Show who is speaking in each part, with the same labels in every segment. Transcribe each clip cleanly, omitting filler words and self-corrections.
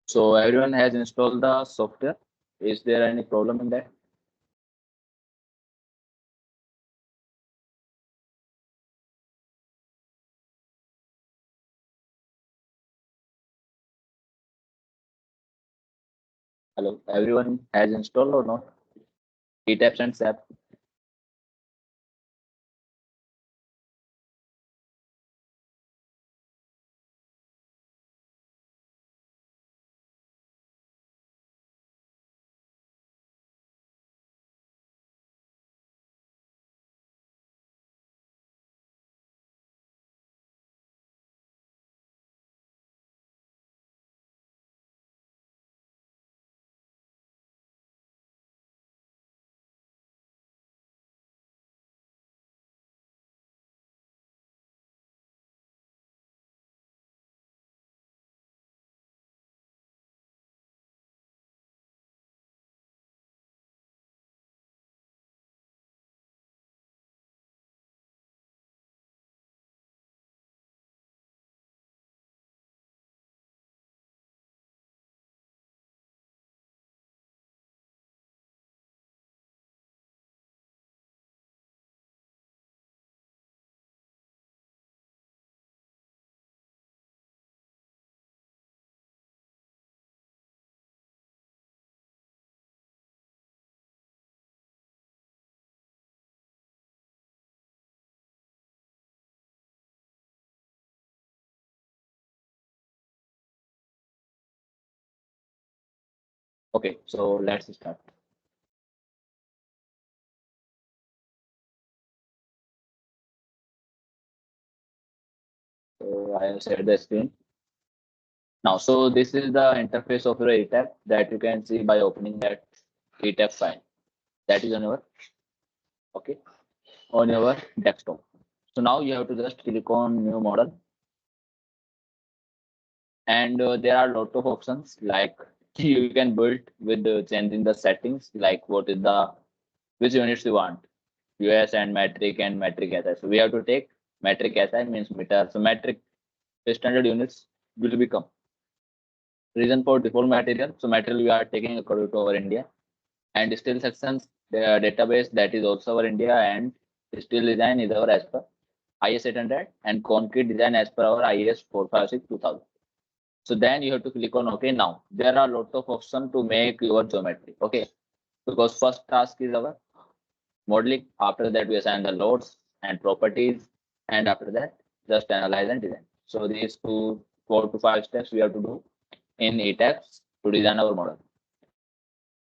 Speaker 1: So everyone has installed the software. Is there any problem in that? Hello, everyone has installed or not? ETABS and SAP. Okay, so let's start. So I have shared the screen. Now, so this is the interface of your ETAB that you can see by opening that ETAB file. That is on your okay on your desktop. So now you have to just click on new model, and there are a lot of options like you can build with changing the settings, like what is the which units you want, US and metric SI. So we have to take metric SI means meter. So metric standard units will become reason for default material. So material we are taking according to our India, and steel sections the database that is also our India, and steel design is our as per IS 800, and concrete design as per our IS 456 2000. So then you have to click on OK. Now there are a lot of options to make your geometry. Okay, because first task is our modeling. After that we assign the loads and properties, and after that just analyze and design. So these 4 to 5 steps we have to do in ETABS to design our model.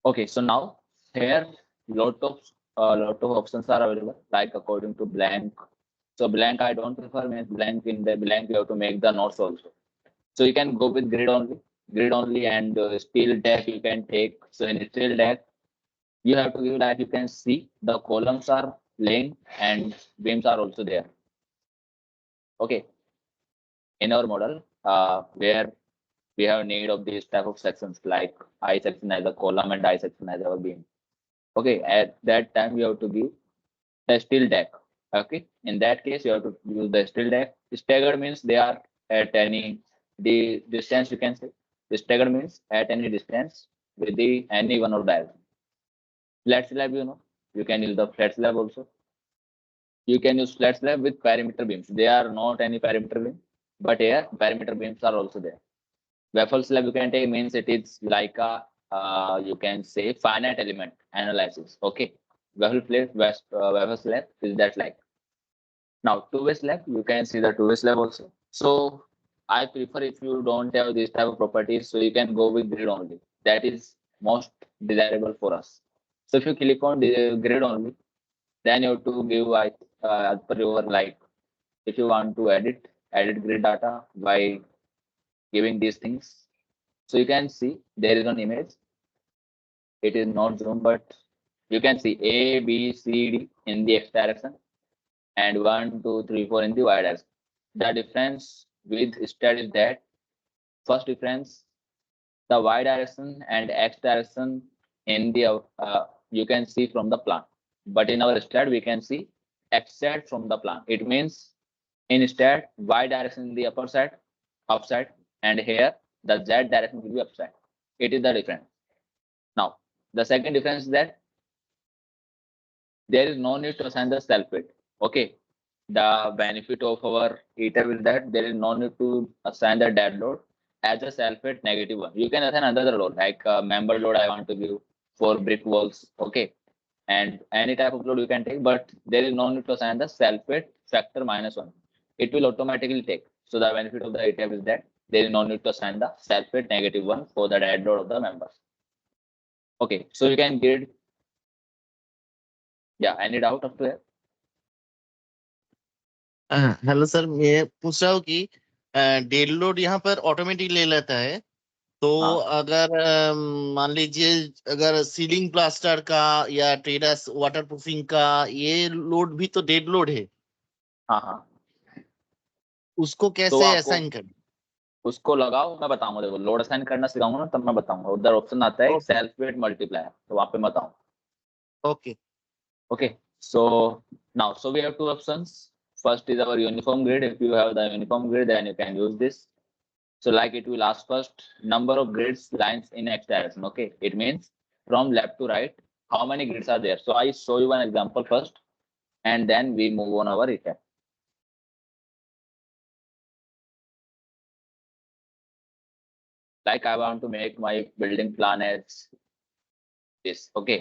Speaker 1: Okay, so now here lot of options are available, like according to blank. So blank I don't prefer, means blank, in the blank you have to make the notes also. So you can go with grid only, and steel deck you can take. So in steel deck you have to give, like you can see the columns are laying and beams are also there. Okay, in our model where we have need of these type of sections, like I section as a column and I section as our beam. Okay, at that time you have to give the steel deck. Okay, in that case you have to use the steel deck. Staggered means they are at any the distance, you can say. Staggered means at any distance with the any one of diagram. Flat slab, you can use the flat slab also. You can use flat slab with perimeter beams. They are not any perimeter beam, but here perimeter beams are also there. Waffle slab you can take, means it is like a you can say finite element analysis. Okay, waffle slab is that like. Now two-way slab, you can see the two-way slab also. So I prefer, if you don't have this type of properties, so you can go with grid only. That is most desirable for us. So if you click on the grid only, then you have to give as per your, like, if you want to edit grid data by giving these things. So you can see there is an image. It is not zoom, but you can see A, B, C, D in the X direction, and 1, 2, 3, 4 in the Y direction. The difference with stat is that first difference, the Y direction and X direction in the you can see from the plan, but in our stat we can see X side from the plan. It means in stat Y direction in the upper side, upside, and here the Z direction will be upside. It is the difference. Now, the second difference is that there is no need to assign the self weight. Okay. The benefit of our ETABS is that there is no need to assign the dead load as a self weight -1. You can assign another load like member load I want to give for brick walls. Okay. And any type of load you can take, but there is no need to assign the self weight factor -1. It will automatically take. So the benefit of the ETABS is that there is no need to assign the self weight -1 for the dead load of the members. Okay. So you can grid. Yeah. Any doubt up to here?
Speaker 2: Hello sir, मैं पूछ रहा हूँ कि dead load यहाँ पर automatic ले लेता है, तो
Speaker 1: हाँ
Speaker 2: अगर मान लीजिए अगर सीलिंग प्लास्टर का या टेरेस वाटर प्रूफिंग का ये लोड भी तो डेड लोड है,
Speaker 1: हाँ हाँ।
Speaker 2: उसको
Speaker 1: तो
Speaker 2: कैसे
Speaker 1: आपको
Speaker 2: असाइन करें?
Speaker 1: उसको लगाओ, मैं बताऊंगा। देखो लोड असाइन करना सिखाऊंगा ना, तब मैं बताऊंगा। उधर ऑप्शन आता है
Speaker 2: ओके
Speaker 1: सेल्फ वेट मल्टीप्लायर, तो वहां पे बताऊं।
Speaker 2: Okay
Speaker 1: okay. So now so we have two options. First is our uniform grid. If you have the uniform grid then you can use this. So like it will ask first number of grids lines in x direction. Okay, it means from left to right how many grids are there. So I show you one example first and then we move on our recap. Like I want to make my building plan as this. Okay,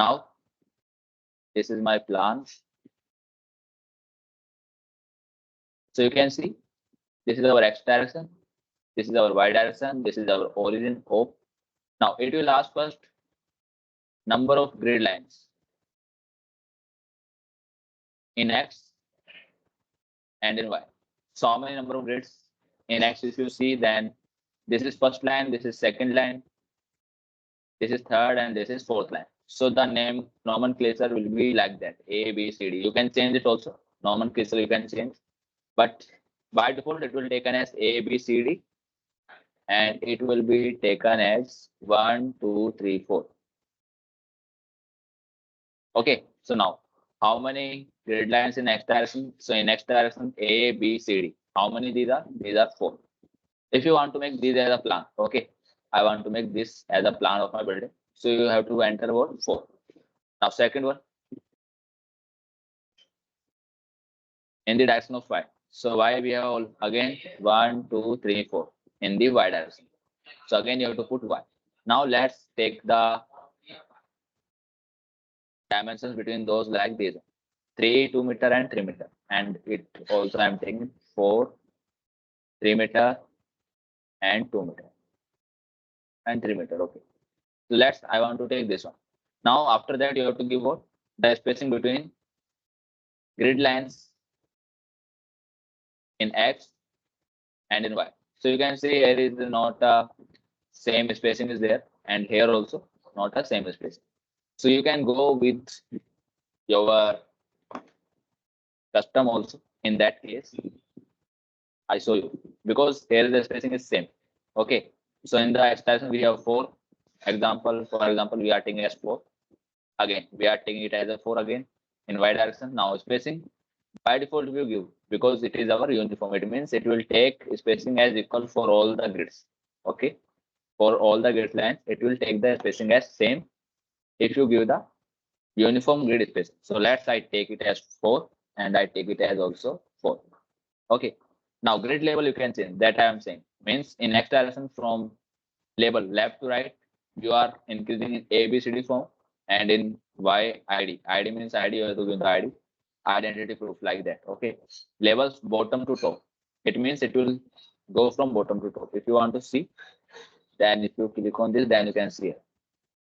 Speaker 1: now this is my plan. So you can see this is our x direction, this is our y direction, this is our origin of. Now it will ask first number of grid lines in x and in y. So how many number of grids in x if you see, then this is first line, this is second line, this is third, and this is fourth line. So the name nomenclature will be like that: A, B, C, D. You can change it also. Nomenclature you can change, but by default it will taken as A, B, C, D, and it will be taken as 1, 2, 3, 4. Okay. So now how many grid lines in x direction? So in x direction A, B, C, D. How many these are? These are 4. If you want to make these as a plan, okay, I want to make this as a plan of my building. So you have to enter what? 4. Now second one, in the direction of y. So y we have all again 1, 2, 3, 4 in the y direction. So again you have to put y. Now let's take the dimensions between those like this: 3, 2 meter and 3 meter. And it also I'm taking 4, 3 meter and 2 meter and 3 meter. Okay. So I want to take this one. Now after that you have to give what? The spacing between grid lines in x and in y. So you can see here is not a same spacing is there, and here also not a same spacing. So you can go with your custom also. In that case, I show you, because here the spacing is same. Okay. So in the extension we have 4. Example, for example, we are taking as 4. Again, we are taking it as a 4 again in y direction. Now spacing by default we give, because it is our uniform. It means it will take spacing as equal for all the grids. Okay. For all the grid lines, it will take the spacing as same if you give the uniform grid spacing. So I take it as 4 and I take it as also 4. Okay. Now grid label you can change. That I am saying means in x direction from label left to right, you are increasing in A, B, C, D form, and in Y ID. ID means ID, you have to give the ID, identity proof like that. Okay. Labels bottom to top. It means it will go from bottom to top. If you want to see, then if you click on this, then you can see it.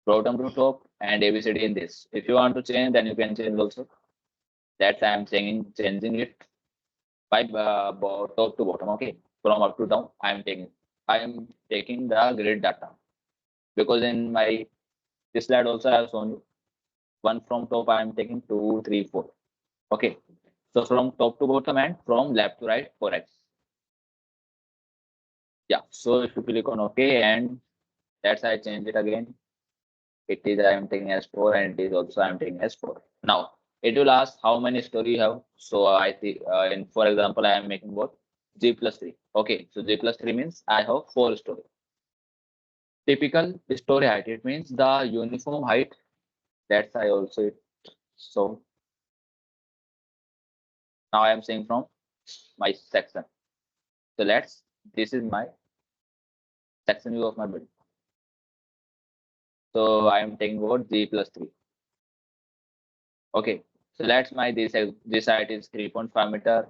Speaker 1: Bottom to top and ABCD in this. If you want to change, then you can change also. That I am changing it by top to bottom. Okay, from up to down, I am taking the grid data, because in my this slide also I have shown you one from top. I am taking 2, 3, 4. Okay, so from top to bottom and from left to right for x. Yeah, so if you click on OK, and that's I change it again. It is I am taking as 4, and it is also I am taking as 4. Now it will ask how many story you have. So I think in for example I am making what G plus 3. Okay, so G plus 3 means I have 4 story. Typical story height, it means the uniform height. That's I also. So now I am saying from my section. So this is my section view of my building. So I am taking what G plus 3. Okay, so that's my this height is 3.5 meter,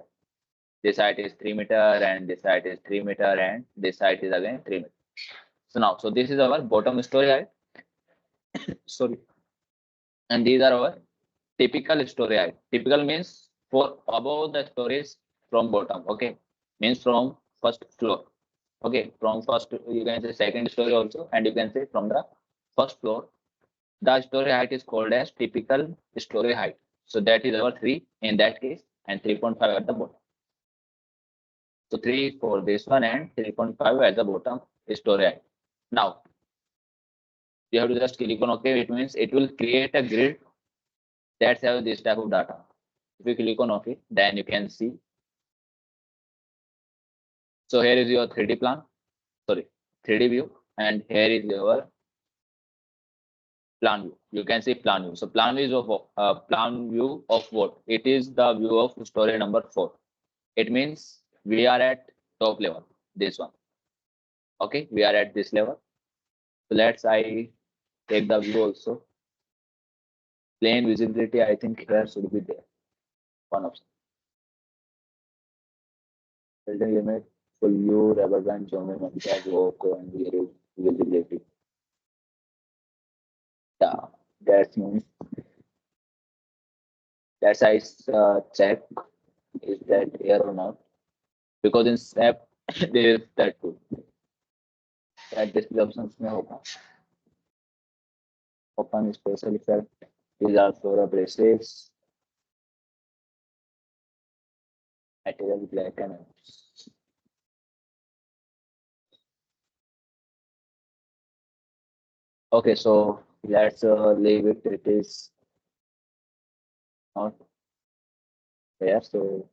Speaker 1: this height is 3 meter, and this height is 3 meter, and this height is again 3 meter. So this is our bottom story height. Sorry, and these are our typical story height. Typical means for above the stories from bottom. Okay, means from first floor. Okay, from first you can say second story also, and you can say from the first floor. The story height is called as typical story height. So that is our 3 in that case, and 3.5 at the bottom. So 3 for this one and 3.5 at the bottom story height. Now you have to just click on OK. It means it will create a grid that's have this type of data. If you click on OK, then you can see. So here is your 3D plan, sorry, 3D view, and here is your plan view. You can see plan view. So plan view is of plan view of what? It is the view of story number 4. It means we are at top level. This one. Okay, we are at this level. So I take the view also. Plane visibility, I think here should be there. One option. Building limit, full view, rubber band, geometry, walk, and visibility. Yeah, that means that's I check is that here or not, because in SAP there is that too. That display options may open special effect. These are for braces, material black and white. Okay, so let's leave it. It is not there. So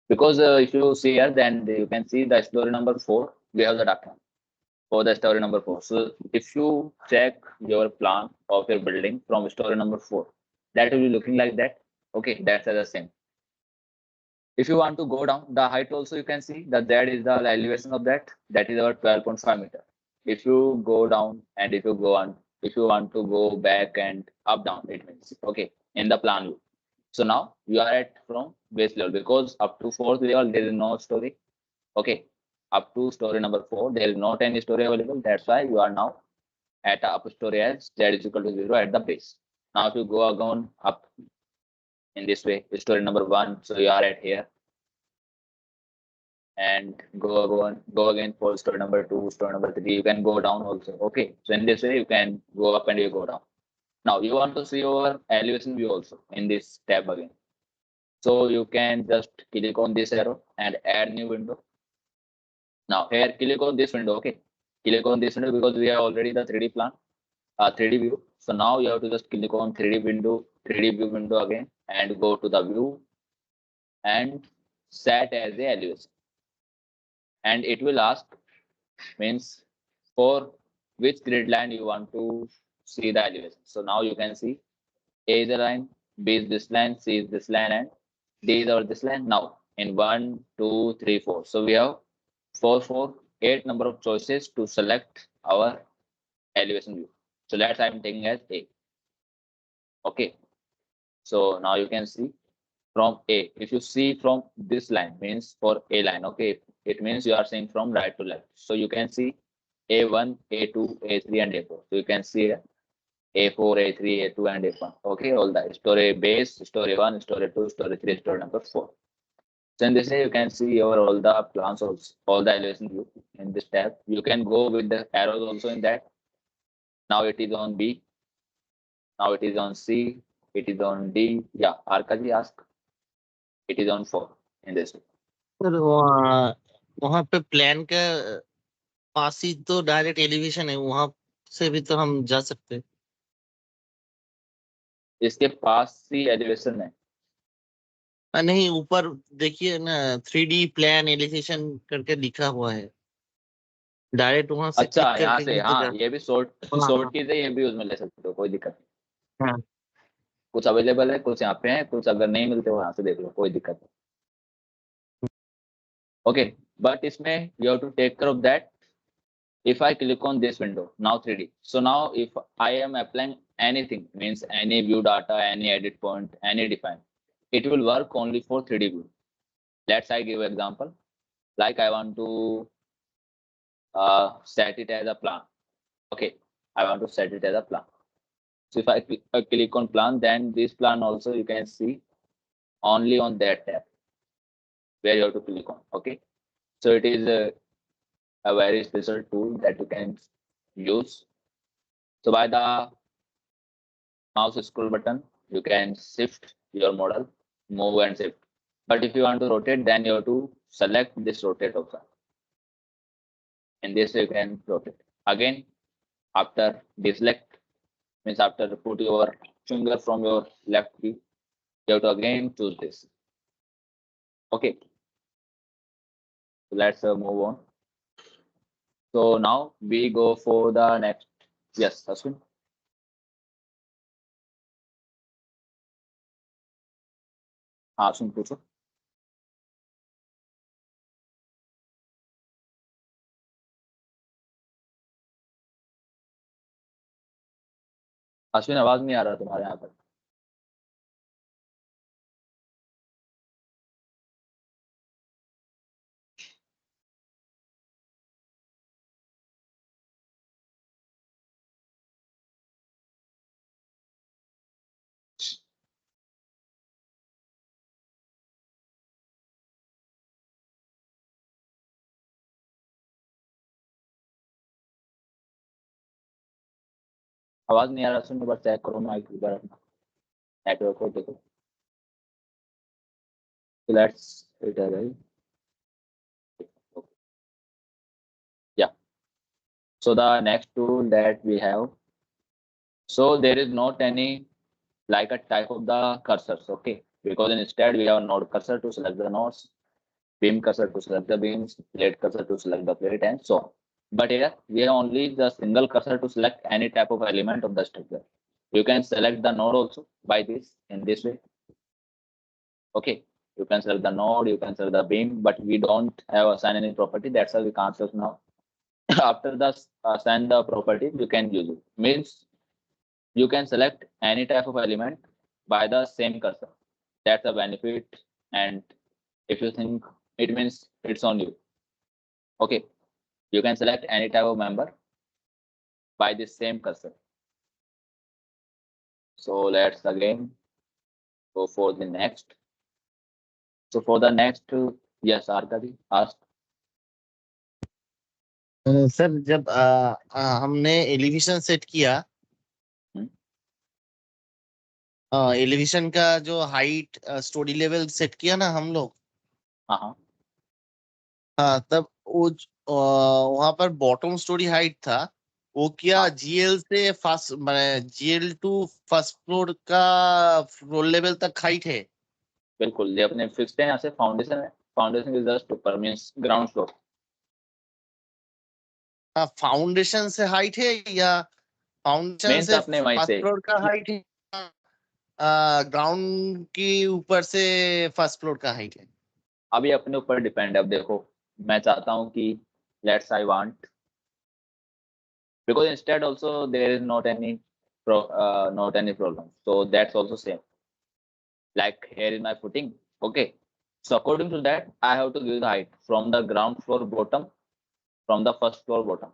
Speaker 1: because if you see here, then you can see the story number 4. We have the data for the story number 4. So if you check your plan of your building from story number 4, that will be looking like that. Okay, that's the same. If you want to go down, the height also you can see that is the elevation of that. That is our 12.5 meter. If you go down and if you go on, if you want to go back and up down, it means okay in the plan view. So now you are at from base level because up to 4th level there is no story. Okay, up to story number 4 there is not any story available. That's why you are now at up story as z is equal to 0 at the base. Now if you go again up in this way, story number 1, so you are at here, and go again for story number 2, story number 3. You can go down also. Okay, so in this way you can go up and you go down. Now you want to see your elevation view also in this tab again. So you can just click on this arrow and add new window. Now here click on this window. Okay, click on this window because we have already the 3D plan, 3D view. So now you have to just click on 3D view window again and go to the view and set as a elevation. And it will ask means for which grid line you want to see the elevation. So now you can see A is the line, B is this line, C is this line, and D is over this line. Now in 1, 2, 3, 4. So we have 8 number of choices to select our elevation view. So I'm taking as A. Okay. So now you can see from A. If you see from this line means for A line. Okay. It means you are seeing from right to left. So you can see A1, A2, A3, and A4. So you can see here A4, A3, A2, and A1. Okay, all that. Story base, story 1, story 2, story 3, story number 4. So in this way, you can see your all the plans also, all the elevation view in this tab. You can go with the arrows also in that. Now it is on B. Now it is on C. It is on D. Yeah, Arkaji asked. It is on 4 in this way.
Speaker 2: Sir वहाँ पे plan का पास ही तो direct elevation है, वहां से भी तो हम जा सकते हैं।
Speaker 1: इसके पास ही एलिवेशन है।
Speaker 2: नहीं, ऊपर देखिए ना, 3D प्लान एलिवेशन करके लिखा हुआ है। डायरेक्ट वहां से
Speaker 1: अच्छा,
Speaker 2: क्लिक
Speaker 1: यहाँ
Speaker 2: करके
Speaker 1: से,
Speaker 2: भी तो
Speaker 1: हाँ,
Speaker 2: जा।
Speaker 1: ये भी शॉर्ट
Speaker 2: हाँ
Speaker 1: शॉर्ट
Speaker 2: हाँ
Speaker 1: कीज है, ये भी उसमें ले सकते हो, कोई दिक्कत नहीं।
Speaker 2: हाँ।
Speaker 1: कुछ अवेलेबल है, कुछ यहाँ पे है, कुछ अगर नहीं मिलते हो यहाँ से देख लो, कोई दिक्कत नहीं। ओके, बट इसमें you have to take care of that. If I click on this window, now 3D. So now if I am applying anything, means any view data, any edit point, any define, it will work only for 3D view. Let's I give example. Like I want to set it as a plan. Okay, I want to set it as a plan. So if I click on plan, then this plan also you can see only on that tab where you have to click on. Okay, so it is a very special tool that you can use. So by the mouse scroll button, you can shift your model, move and shift. But if you want to rotate, then you have to select this rotate option. In this you can rotate. Again, after deselect, means after put your finger from your left key, you have to again choose this. Okay, so let's move on. So now we go for the next. Yes, Ashwin. हाँ, अश्विन पूछो। अश्विन, आवाज नहीं आ रहा तुम्हारे यहाँ पर। आवाज नहीं आ रहा अश्विन, एक बार चेक करो माइक एक बार अपना, नेटवर्क को देखो। So let's it arrive. Yeah. So the next tool that we have. So there is not any like a type of the cursors, okay? Because instead we have node cursor to select the nodes, beam cursor to select the beams, plate cursor to select the plate, and so on. But here we have only the single cursor to select any type of element of the structure. You can select the node also by this in this way. Okay. You can select the node, you can select the beam, but we don't have assign any property. That's why we can't select now. After the assign the property, you can use it. Means you can select any type of element by the same cursor. That's a benefit. And if you think it means it's on you. Okay. You can select any type of member by the same cursor. So let's again go for the next. So for the next, yes, Arkadi ask.
Speaker 2: Sir, जब हमने elevation set किया,
Speaker 1: Hmm?
Speaker 2: Elevation का जो height story level set किया ना हम लोग।
Speaker 1: हाँ,
Speaker 2: हाँ, तब वो वहां पर बॉटम स्टोरी हाइट था। वो क्या
Speaker 1: हाँ,
Speaker 2: जीएल से फर्स्ट, मैंने जीएल टू फर्स्ट फ्लोर का फ्लोर लेवल तक हाइट है।
Speaker 1: बिल्कुल। ये अपने फिक्स्ड है, यहाँ से फाउंडेशन है। फाउंडेशन इज जस्ट ऊपर, मीन्स ग्राउंड फ्लोर।
Speaker 2: हाँ, फाउंडेशन से हाइट है या फाउंडेशन
Speaker 1: मेन्स
Speaker 2: से
Speaker 1: अपने वहीं
Speaker 2: फर्स्ट
Speaker 1: से।
Speaker 2: फ्लोर का हाइट है? ग्राउंड के ऊपर से फर्स्ट फ्लोर का हाइट है।
Speaker 1: अभी अपने ऊपर डिपेंड है। अब देखो, मैं चाहता हूँ कि let's I want, because instead also there is not any problem, so that's also same. Like here is my footing. Okay, so according to that I have to give the height from the ground floor bottom, from the first floor bottom.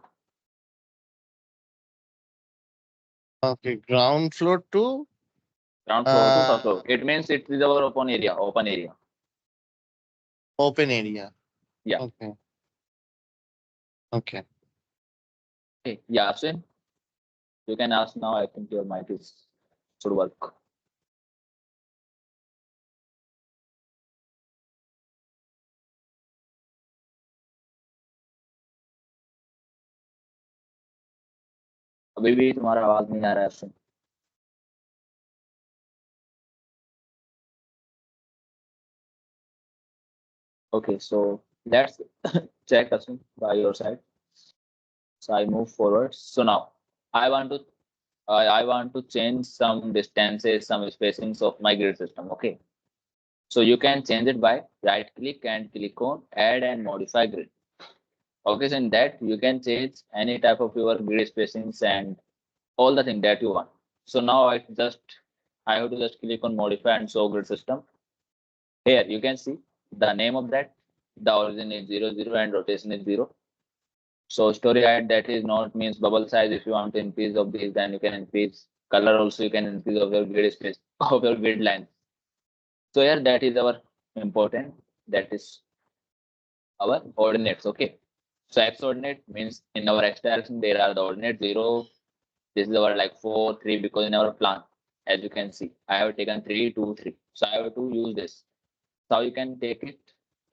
Speaker 2: Okay, ground floor to
Speaker 1: Ground floor to first floor, it means it is our open area.
Speaker 2: Open area.
Speaker 1: Yeah.
Speaker 2: Okay okay.
Speaker 1: Okay, yeah, Ashwin, you can ask now. I think your mic is should work. अभी भी तुम्हारा आवाज नहीं आ रहा है Ashwin. Okay, so let's check Asim by your side. So I move forward. So now I want to I want to change some distances, some spacings of my grid system. Okay. So you can change it by right click and click on add and modify grid. Okay, so in that you can change any type of your grid spacings and all the thing that you want. So now I have to just click on modify and show grid system. Here you can see the name of that. The origin is 00 and rotation is 0. So story height that is not means bubble size. If you want to increase of these, then you can increase color also. You can increase of your grid space of your grid line. So here that is our important. That is our ordinates. Okay. So x ordinate means in our x direction there are the ordinate 0. This is our like 4, 3 because in our plan, as you can see, I have taken 3, 2, 3. So I have to use this. So you can take it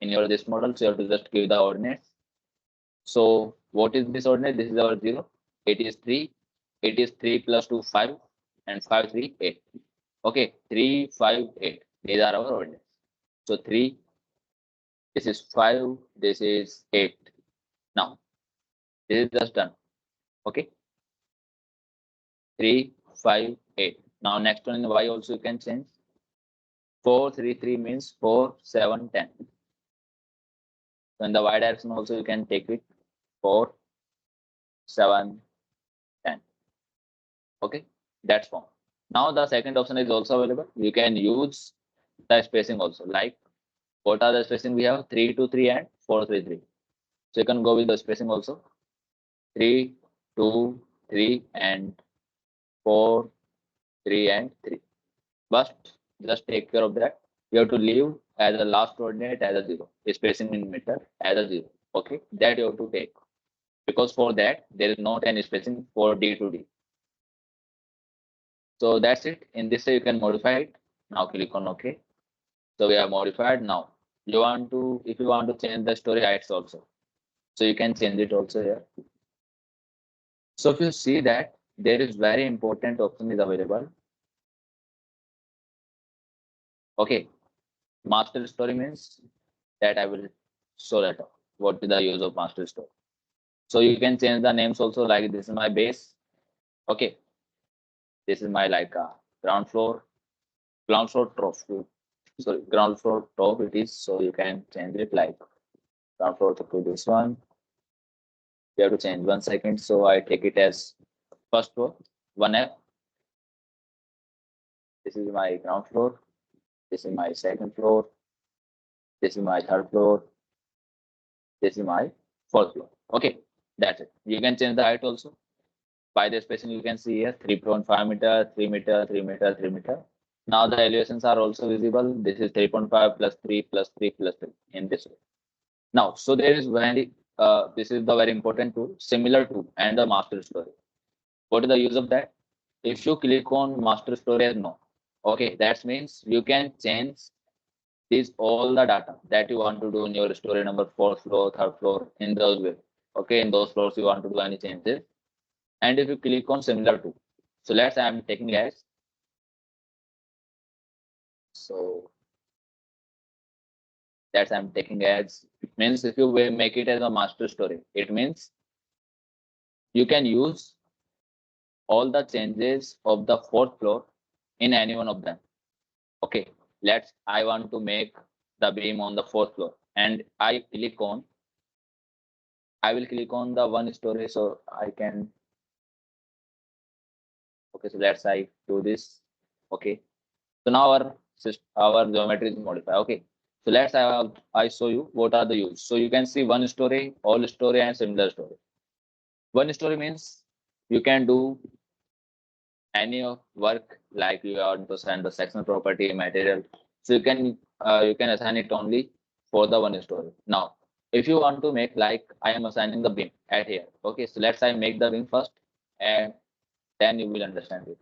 Speaker 1: in your this model. So you have to just give the ordinates. So what is this ordinate? This is our 0. It is 3. It is 3 plus 2, 5. And 5, 3, 8. Okay. 3, 5, 8. These are our ordinates. So 3, this is 5, this is 8. Now, this is just done. Okay. 3, 5, 8. Now, next one in Y also you can change. 4, 3, 3 means 4, 7, 10. So in the Y direction also you can take it 4, 7, 10. Okay, that's form. Now the second option is also available. You can use the spacing also. Like what are the spacing we have? 3 to 3 and 4, 3, 3. So you can go with the spacing also. 3, 2, 3 and 4, 3 and 3. But just take care of that. You have to leave as a last coordinate as a 0. Spacing in meter as a 0. Okay, that you have to take. Because for that, there is not any spacing for D to D. So that's it. In this way, you can modify it. Now click on OK. So we have modified now. You want to, if you want to change the story heights also. So you can change it also here. So if you see that there is very important option is available. Okay. Master story means that I will show that what is the use of master story. So you can change the names also like this is my base. Okay. This is my like ground floor top. Sorry, ground floor top it is. So you can change it like ground floor to this one. You have to change 1 second. So I take it as first floor, 1F. This is my ground floor. This is my second floor. This is my third floor. This is my fourth floor. Okay, that's it. You can change the height also. By the spacing, you can see here 3.5 meter, 3 meter, 3 meter, 3 meter. Now the elevations are also visible. This is 3.5 plus 3 plus 3 plus 3 in this way. Now, so there is this is the very important tool, similar to and the master story. What is the use of that? If you click on master story as no, okay, that means you can change these all the data that you want to do in your story number fourth floor, third floor in those way. Okay, in those floors you want to do any changes. And if you click on similar to, so let's say I'm taking as so that's I'm taking as means if you make it as a master story, it means you can use all the changes of the fourth floor in any one of them. Okay, let's I want to make the beam on the fourth floor and I will click on the one story so I can okay, so let's I do this. Okay, so now our geometry is modified. Okay, so I show you what are the use. So you can see one story, all story, and similar story. One story means you can do any of work like you want to assign the sectional property material. So you can assign it only for the one story. Now, if you want to make like I am assigning the beam at here. Okay, so let's I make the beam first, and then you will understand it.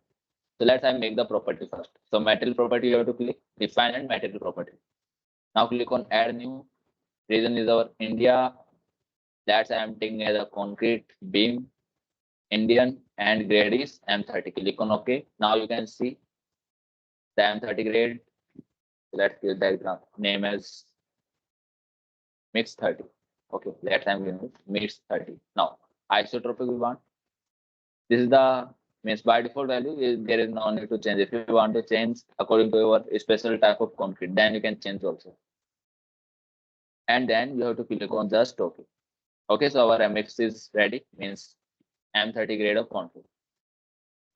Speaker 1: So let's I make the property first. So material property you have to click define and material property. Now click on add new. Reason is our India. That's I am taking as a concrete beam Indian and grade is M30. Click on OK. Now you can see the M30 grade. Let's give the name as mix 30. Okay, let's I'm giving it mix 30. Now, isotropic we want. This is the means by default value, there is no need to change. If you want to change according to your special type of concrete, then you can change also. And then you have to click on just OK. Okay, so our MX is ready, means M30 grade of concrete.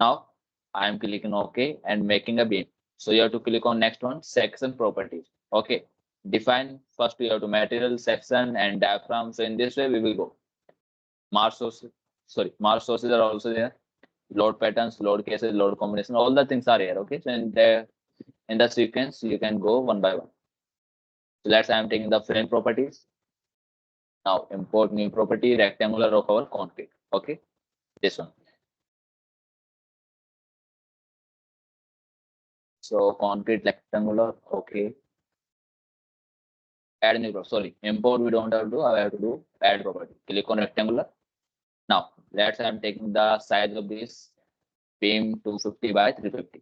Speaker 1: Now I am clicking OK and making a beam. So you have to click on next one, section properties. Okay, define first you have to material, section and diaphragm. So in this way we will go. Marsh sources, marsh sources are also there. Load patterns, load cases, load combination, all the things are here. Okay, so in the sequence you can go one by one. So let's I am taking the frame properties. Now import new property, rectangular of our concrete. Okay, this one. So concrete rectangular. Okay. Add new property. Sorry, import we don't have to do. I have to do add property. Click on rectangular. Now let's I'm taking the size of this beam 250 by 350.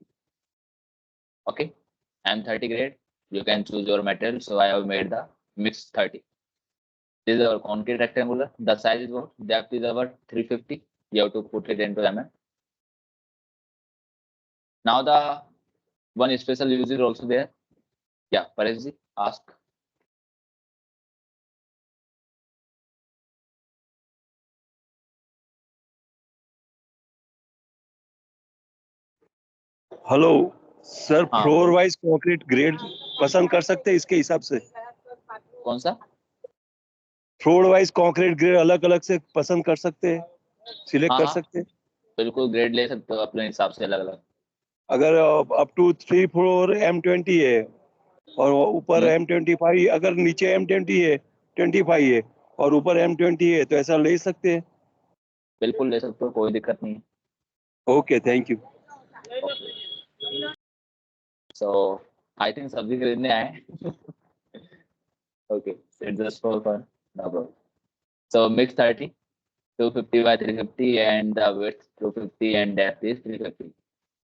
Speaker 1: Okay, I'm 30 grade. You can choose your material. So I have made the mix 30. This is our concrete rectangular. The size is what? Depth is our 350. You have to put it into mm. Now the one special use is also there. Yeah, Pareshji, ask.
Speaker 3: Hello sir,
Speaker 1: हाँ
Speaker 3: floor wise concrete grade पसंद कर सकते हैं इसके हिसाब से?
Speaker 1: कौन सा?
Speaker 3: फ्लोर वाइज कंक्रीट ग्रेड अलग अलग से पसंद कर सकते हैं, सिलेक्ट
Speaker 1: हाँ
Speaker 3: कर
Speaker 1: हाँ
Speaker 3: सकते हैं।
Speaker 1: बिल्कुल ग्रेड ले सकते हो अपने हिसाब से अलग अलग।
Speaker 3: अगर अप टू 3 फ्लोर M20 है और ऊपर M25, अगर नीचे M20 है 25 है और ऊपर M20 है तो ऐसा ले सकते हैं।
Speaker 1: बिल्कुल ले सकते हो, कोई दिक्कत नहीं है।
Speaker 3: Okay, thank you.
Speaker 1: So I think सब्जी खरीदने आए। Okay, it's just for fun, no problem. So mix 30, 250 by 350 and the width 250 and depth is 350.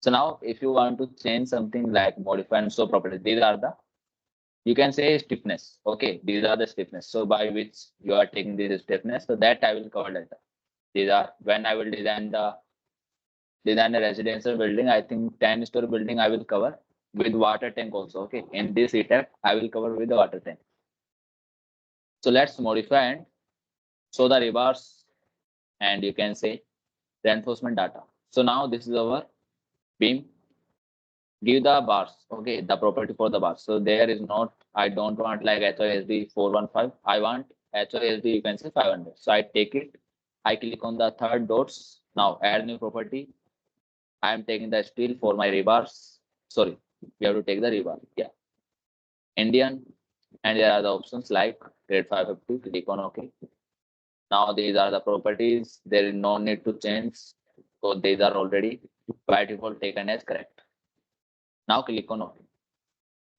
Speaker 1: So now if you want to change something like modify and show properties, these are the, you can say stiffness. Okay, these are the stiffness. So by which you are taking this stiffness, so that I will cover later. These are when I will design a residential building. I think 10-story building I will cover with water tank also. Okay, in this ETABS I will cover with the water tank. So let's modify and show the rebars and you can say reinforcement data. So now this is our beam. Give the bars. Okay, the property for the bars. So there is not, I don't want like HOSD 415. I want HOSD, you can say 500. So I take it, I click on the third dots. Now add new property. I am taking the steel for my rebars. Sorry, we have to take the rebar. Yeah. Indian, and there are the options like grade 550. Click on OK. Now these are the properties. There is no need to change. So these are already by default taken as correct. Now click on OK.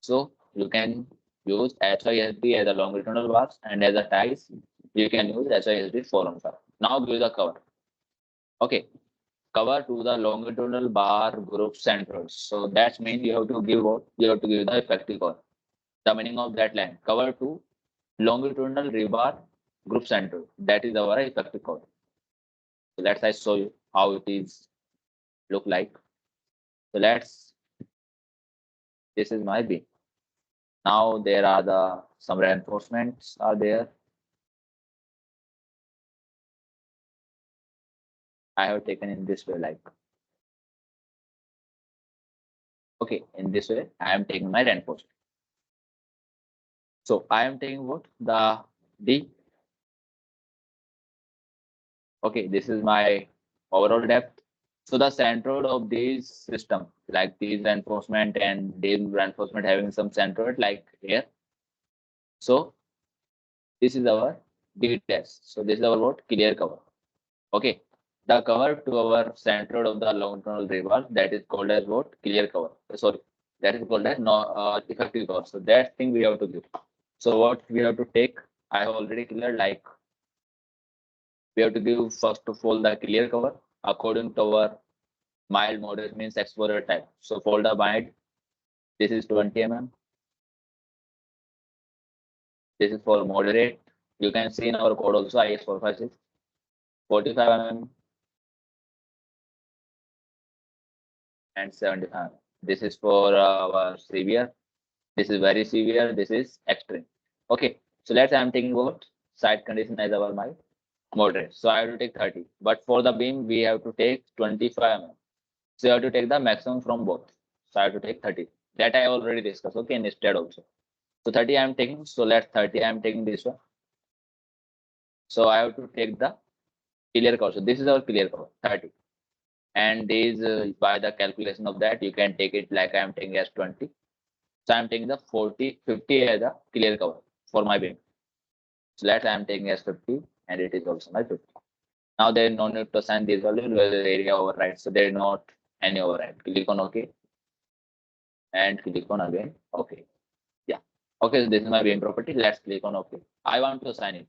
Speaker 1: So you can use HISD as a longitudinal bars and as a ties, you can use HISD 415. Now give the cover. Okay, cover to the longitudinal bar group centroids. So that means you have to give what? You have to give the effective cover. The meaning of that line, cover to longitudinal rebar group centroid. That is our effective cover. So let's I show you how it is look like. So let's, this is my beam. Now there are the some reinforcements are there. I have taken in this way, like, okay, in this way I am taking my reinforcement. So I am taking what? The D. Okay, this is my overall depth. So the centroid of this system, like these reinforcement and these reinforcement having some centroid like here. So this is our D test. So this is our what? Clear cover. Okay. The cover to our centroid of the longitudinal rebar, that is called as what? Clear cover. Sorry, that is called as no effective cover. So that thing we have to give. So what we have to take, I have already cleared, like we have to give first of all the clear cover according to our mild, moderate means exposure type. So for the mild, this is 20 mm. This is for moderate. You can see in our code also IS 456, 45 mm and 75 mm. This is for our severe. This is very severe. This is extreme. Okay. So let's I'm taking what side condition as our my moderate. So I have to take 30. But for the beam, we have to take 25 mm. So you have to take the maximum from both. So I have to take 30. That I already discussed. Okay, instead also. So 30 I am taking. So let's 30 I am taking this one. So I have to take the clear cover. So this is our clear cover 30. And this by the calculation of that, you can take it like I am taking as 20. So I am taking the 40, 50 as a clear cover for my beam. So let's I am taking as 50 and it is also my 50. Now there is no need to assign this value where the area override. So there is not any override. Click on OK and click on again OK. Yeah. Okay, so this is my beam property. Let's click on OK. I want to assign it.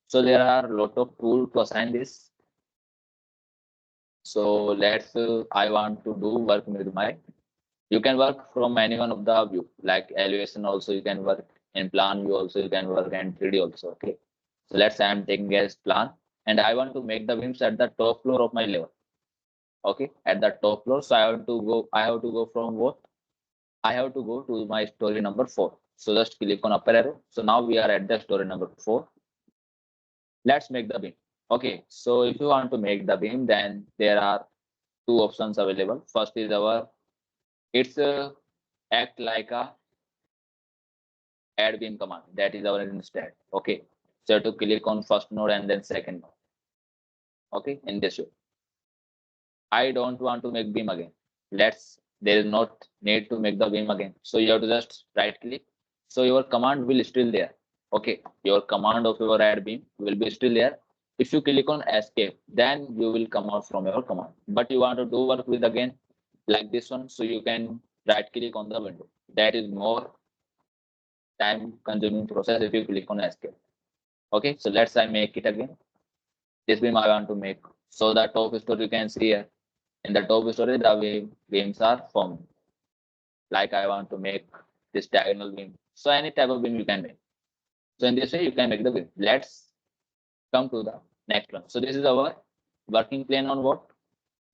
Speaker 1: So there are a lot of tools to assign this. So let's I want to do work with my. You can work from any one of the view, like elevation also you can work, in plan view also you can work, and 3D also. Okay. So let's say I'm taking as plan and I want to make the beams at the top floor of my level. Okay, at the top floor. So I have to go from what? I have to go to my story number 4. So just click on upper arrow. So now we are at the story number 4. Let's make the beam. Okay, so if you want to make the beam, then there are two options available. First is our it's act like a add beam command. That is our instead. Okay, so to click on first node and then second node. Okay, in this way. I don't want to make beam again. There is not need to make the beam again. So you have to just right click. So your command will still there. Okay, your command of your add beam will be still there. If you click on escape, then you will come out from your command. But you want to do work with again like this one, so you can right click on the window. That is more time consuming process if you click on escape. Okay, so let's I make it again. This beam I want to make. So the top story you can see here. In the top story, the beams are formed. Like I want to make this diagonal beam. So any type of beam you can make. So in this way, you can make the beam. Let's come to the next one. So this is our working plane on what?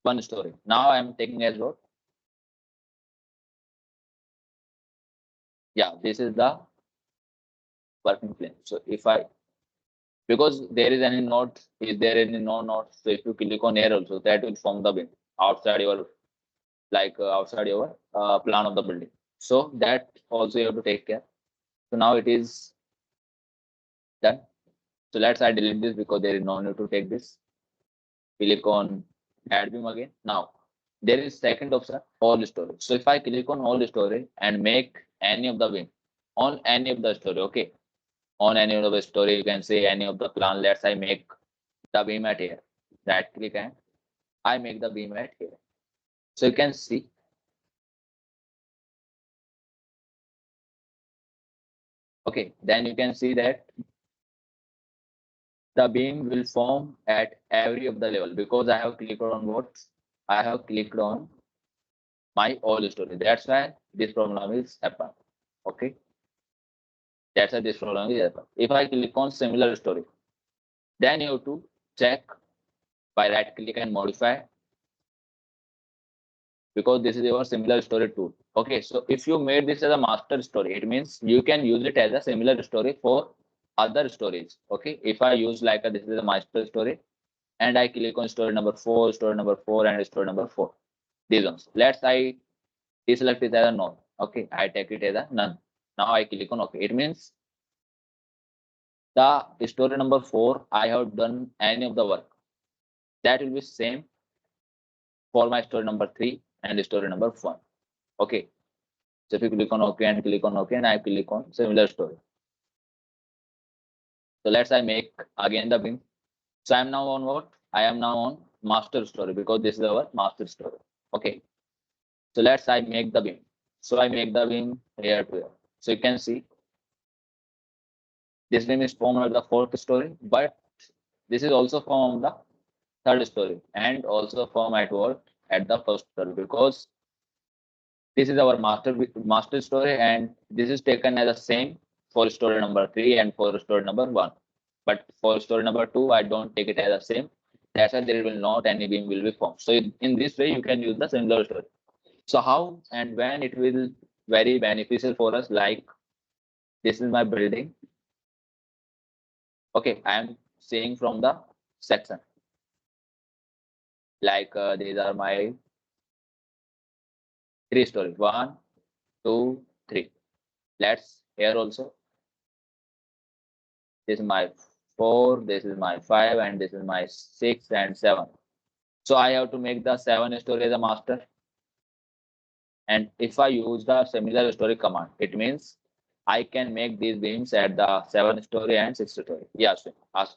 Speaker 1: One story. Now I am taking as what? Yeah, this is the working plane. So if I, because there is any node, is there any no node? So if you click on here also, that will form the beam outside your, like outside your plan of the building. So that also you have to take care. So now it is done. So let's I delete this because there is no need to take this. Click on add beam again. Now there is second option, all story. So if I click on all story and make any of the beam on any of the story, okay, on any of the story, you can say any of the plan. Let's I make the beam at here. Right click and I make the beam at here. So you can see. Okay, then you can see that the beam will form at every of the level because I have clicked on what? I have clicked on my all story. That's why this problem is happen. Okay. That's why this problem is happen. If I click on similar story, then you have to check by right click and modify because this is your similar story tool. Okay. So if you made this as a master story, it means you can use it as a similar story for other stories. Okay. If I use like this is a master story and I click on story number 4, story number 4, and story number 4. These ones. Let's I deselect it as a none. Okay, I take it as a none. Now I click on OK. It means the story number 4, I have done any of the work. That will be same for my story number 3 and story number 1. Okay. So if you click on OK and click on OK, and I click on similar story. So let's I make again the beam. So I am now on what? I am now on master story because this is our master story. Okay. So let's I make the beam. So I make the beam here to here. So you can see this beam is formed at the 4th story, but this is also formed on the 3rd story and also formed at what? At the 1st story because this is our master story and this is taken as the same for story number 3 and for story number 1. But for story number 2, I don't take it as the same. That's why there will not any beam will be formed. So in this way, you can use the similar story. So how and when it will very beneficial for us, like this is my building. Okay, I am seeing from the section. Like these are my 3 stories. 1, 2, 3. Let's here also. This is my 4, this is my 5, and this is my 6 and 7. So I have to make the 7 story as a master. And if I use the similar story command, it means I can make these beams at the 7 story and 6 story. Yeah, so ask.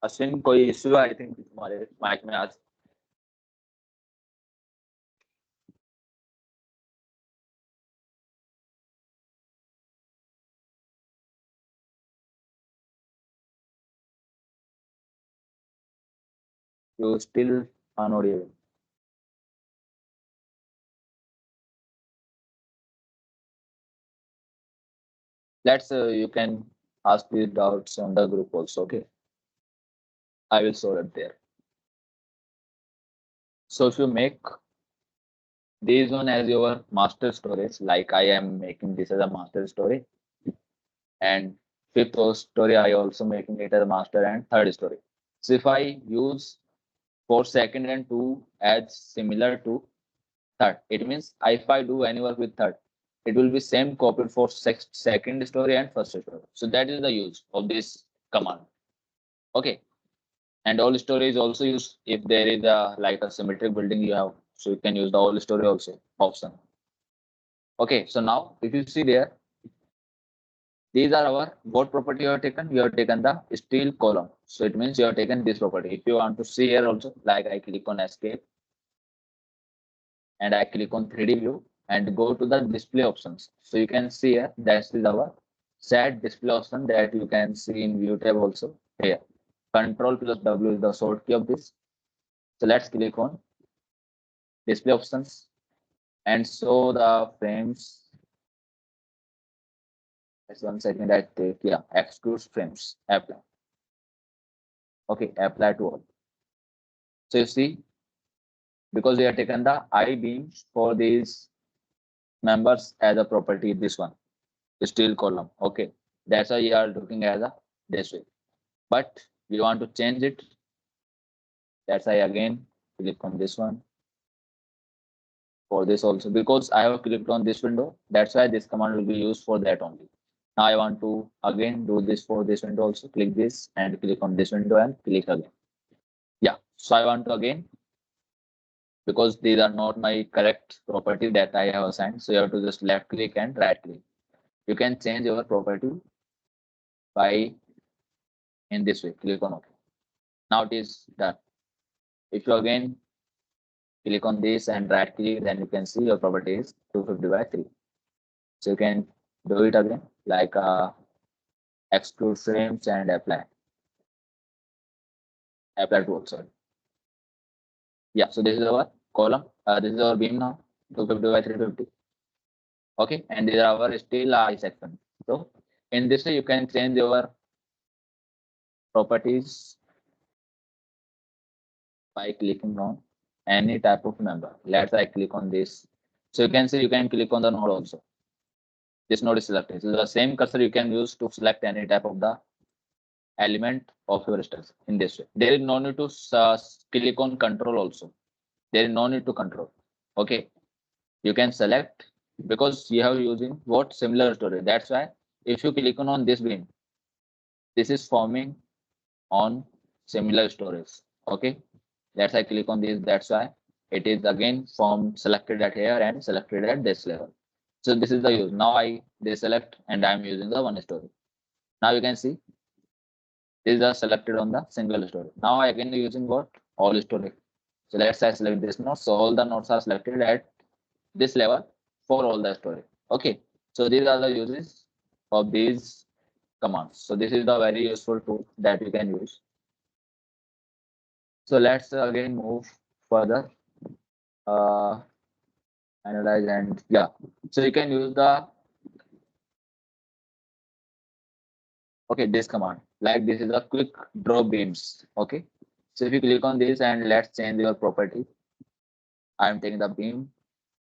Speaker 1: Ashwin कोई issue I think तुम्हारे mic में आज you still unaudible. Let's you can ask these doubts on the group also. Okay, I will solve it there. So if you make this one as your master storage, like I am making this as a master story, and fifth story I also making it as a master and third story. So if I use for second and 2 as similar to third, it means if I do any work with third, it will be same copied for second story and first story. So that is the use of this command. Okay, and all story is also used if there is a like a symmetric building you have, so you can use the all story also option. Okay, so now if you see there, these are our what property you have taken. You have taken the steel column, so it means you have taken this property. If you want to see here also, like I click on escape and I click on 3D view and go to the display options. So you can see here that is our set display option that you can see in view tab also here. Control plus W is the short key of this. So let's click on display options and show the frames. Just 1 second, I take extrude frames, apply. Okay, apply to all. So you see, because we have taken the I beams for these members as a property, this one, the steel column. Okay, that's why you are looking as a this way. But we want to change it. That's why again click on this one. For this also, because I have clicked on this window, that's why this command will be used for that only. Now I want to again do this for this window also. Click this and click on this window and click again. Yeah, so I want to again, because these are not my correct property that I have assigned. So you have to just left click and right click. You can change your property by in this way. Click on OK. Now it is done. If you again click on this and right click, then you can see your property is 250 by 3. So you can do it again like extrude frames and apply to also. Yeah, so this is our column. This is our beam now, 250 by 350. Okay, and these are our steel I section. So in this way, you can change your properties by clicking on any type of member. Let's I click on this. So you can see you can click on the node also. This node is selected. So the same cursor you can use to select any type of the element of your structure in this way. There is no need to click on control also. There is no need to control. Okay, you can select because you have using what similar story. That's why if you click on this beam, this is forming on similar stories. Okay, that's I click on this. That's why it is again from selected at here and selected at this level. So this is the use. Now I deselect and I'm using the one story. Now you can see these are selected on the single story. Now I again using what all story. So let's say select this node. So all the nodes are selected at this level for all the story. Okay, so these are the uses of these commands. So this is the very useful tool that you can use. So let's again move further. Uh, Analyze and yeah. So you can use the this command. Like this is a quick draw beams. Okay. So if you click on this and let's change your property. I am taking the beam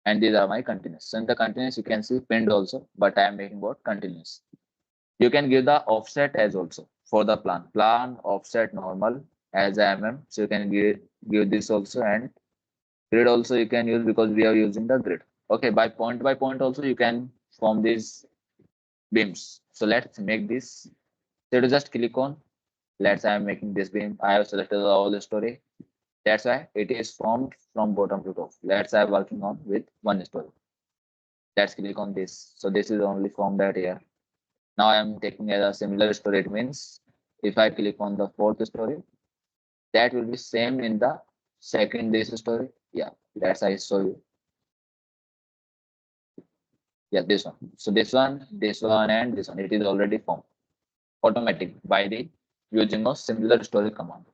Speaker 1: and these are my continuous. So in the continuous you can see pinned also, but I am making what continuous. You can give the offset as also for the plan. Plan offset normal as mm. So you can give this also, and grid also you can use because we are using the grid. Okay, by point also you can form these beams. So let's make this. So to just click on, let's I am making this beam. I have selected all the story. That's why it is formed from bottom to top. Let's I working on with one story. Let's click on this. So this is only formed that here. Now I am taking as a similar story. It means if I click on the fourth story, that will be same in the second this story. Yeah, that's I show you. Yeah, this one. So this one, and this one. It is already formed automatic by the using a similar story command.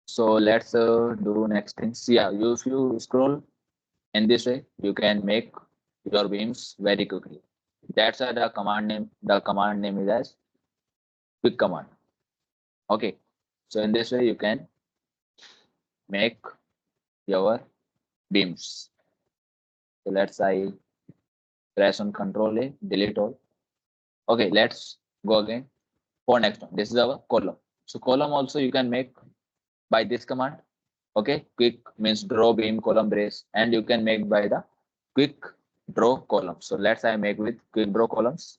Speaker 1: So let's do next thing. So yeah, if you scroll in this way, you can make your beams very quickly. That's why the command name. The command name is as quick command. Okay. So in this way, you can make your beams. So let's I press on Control A, delete all. Okay, let's go again for next one. This is our column. So column also you can make by this command. Okay, quick means draw beam column brace, and you can make by the quick draw column. So let's I make with quick draw columns.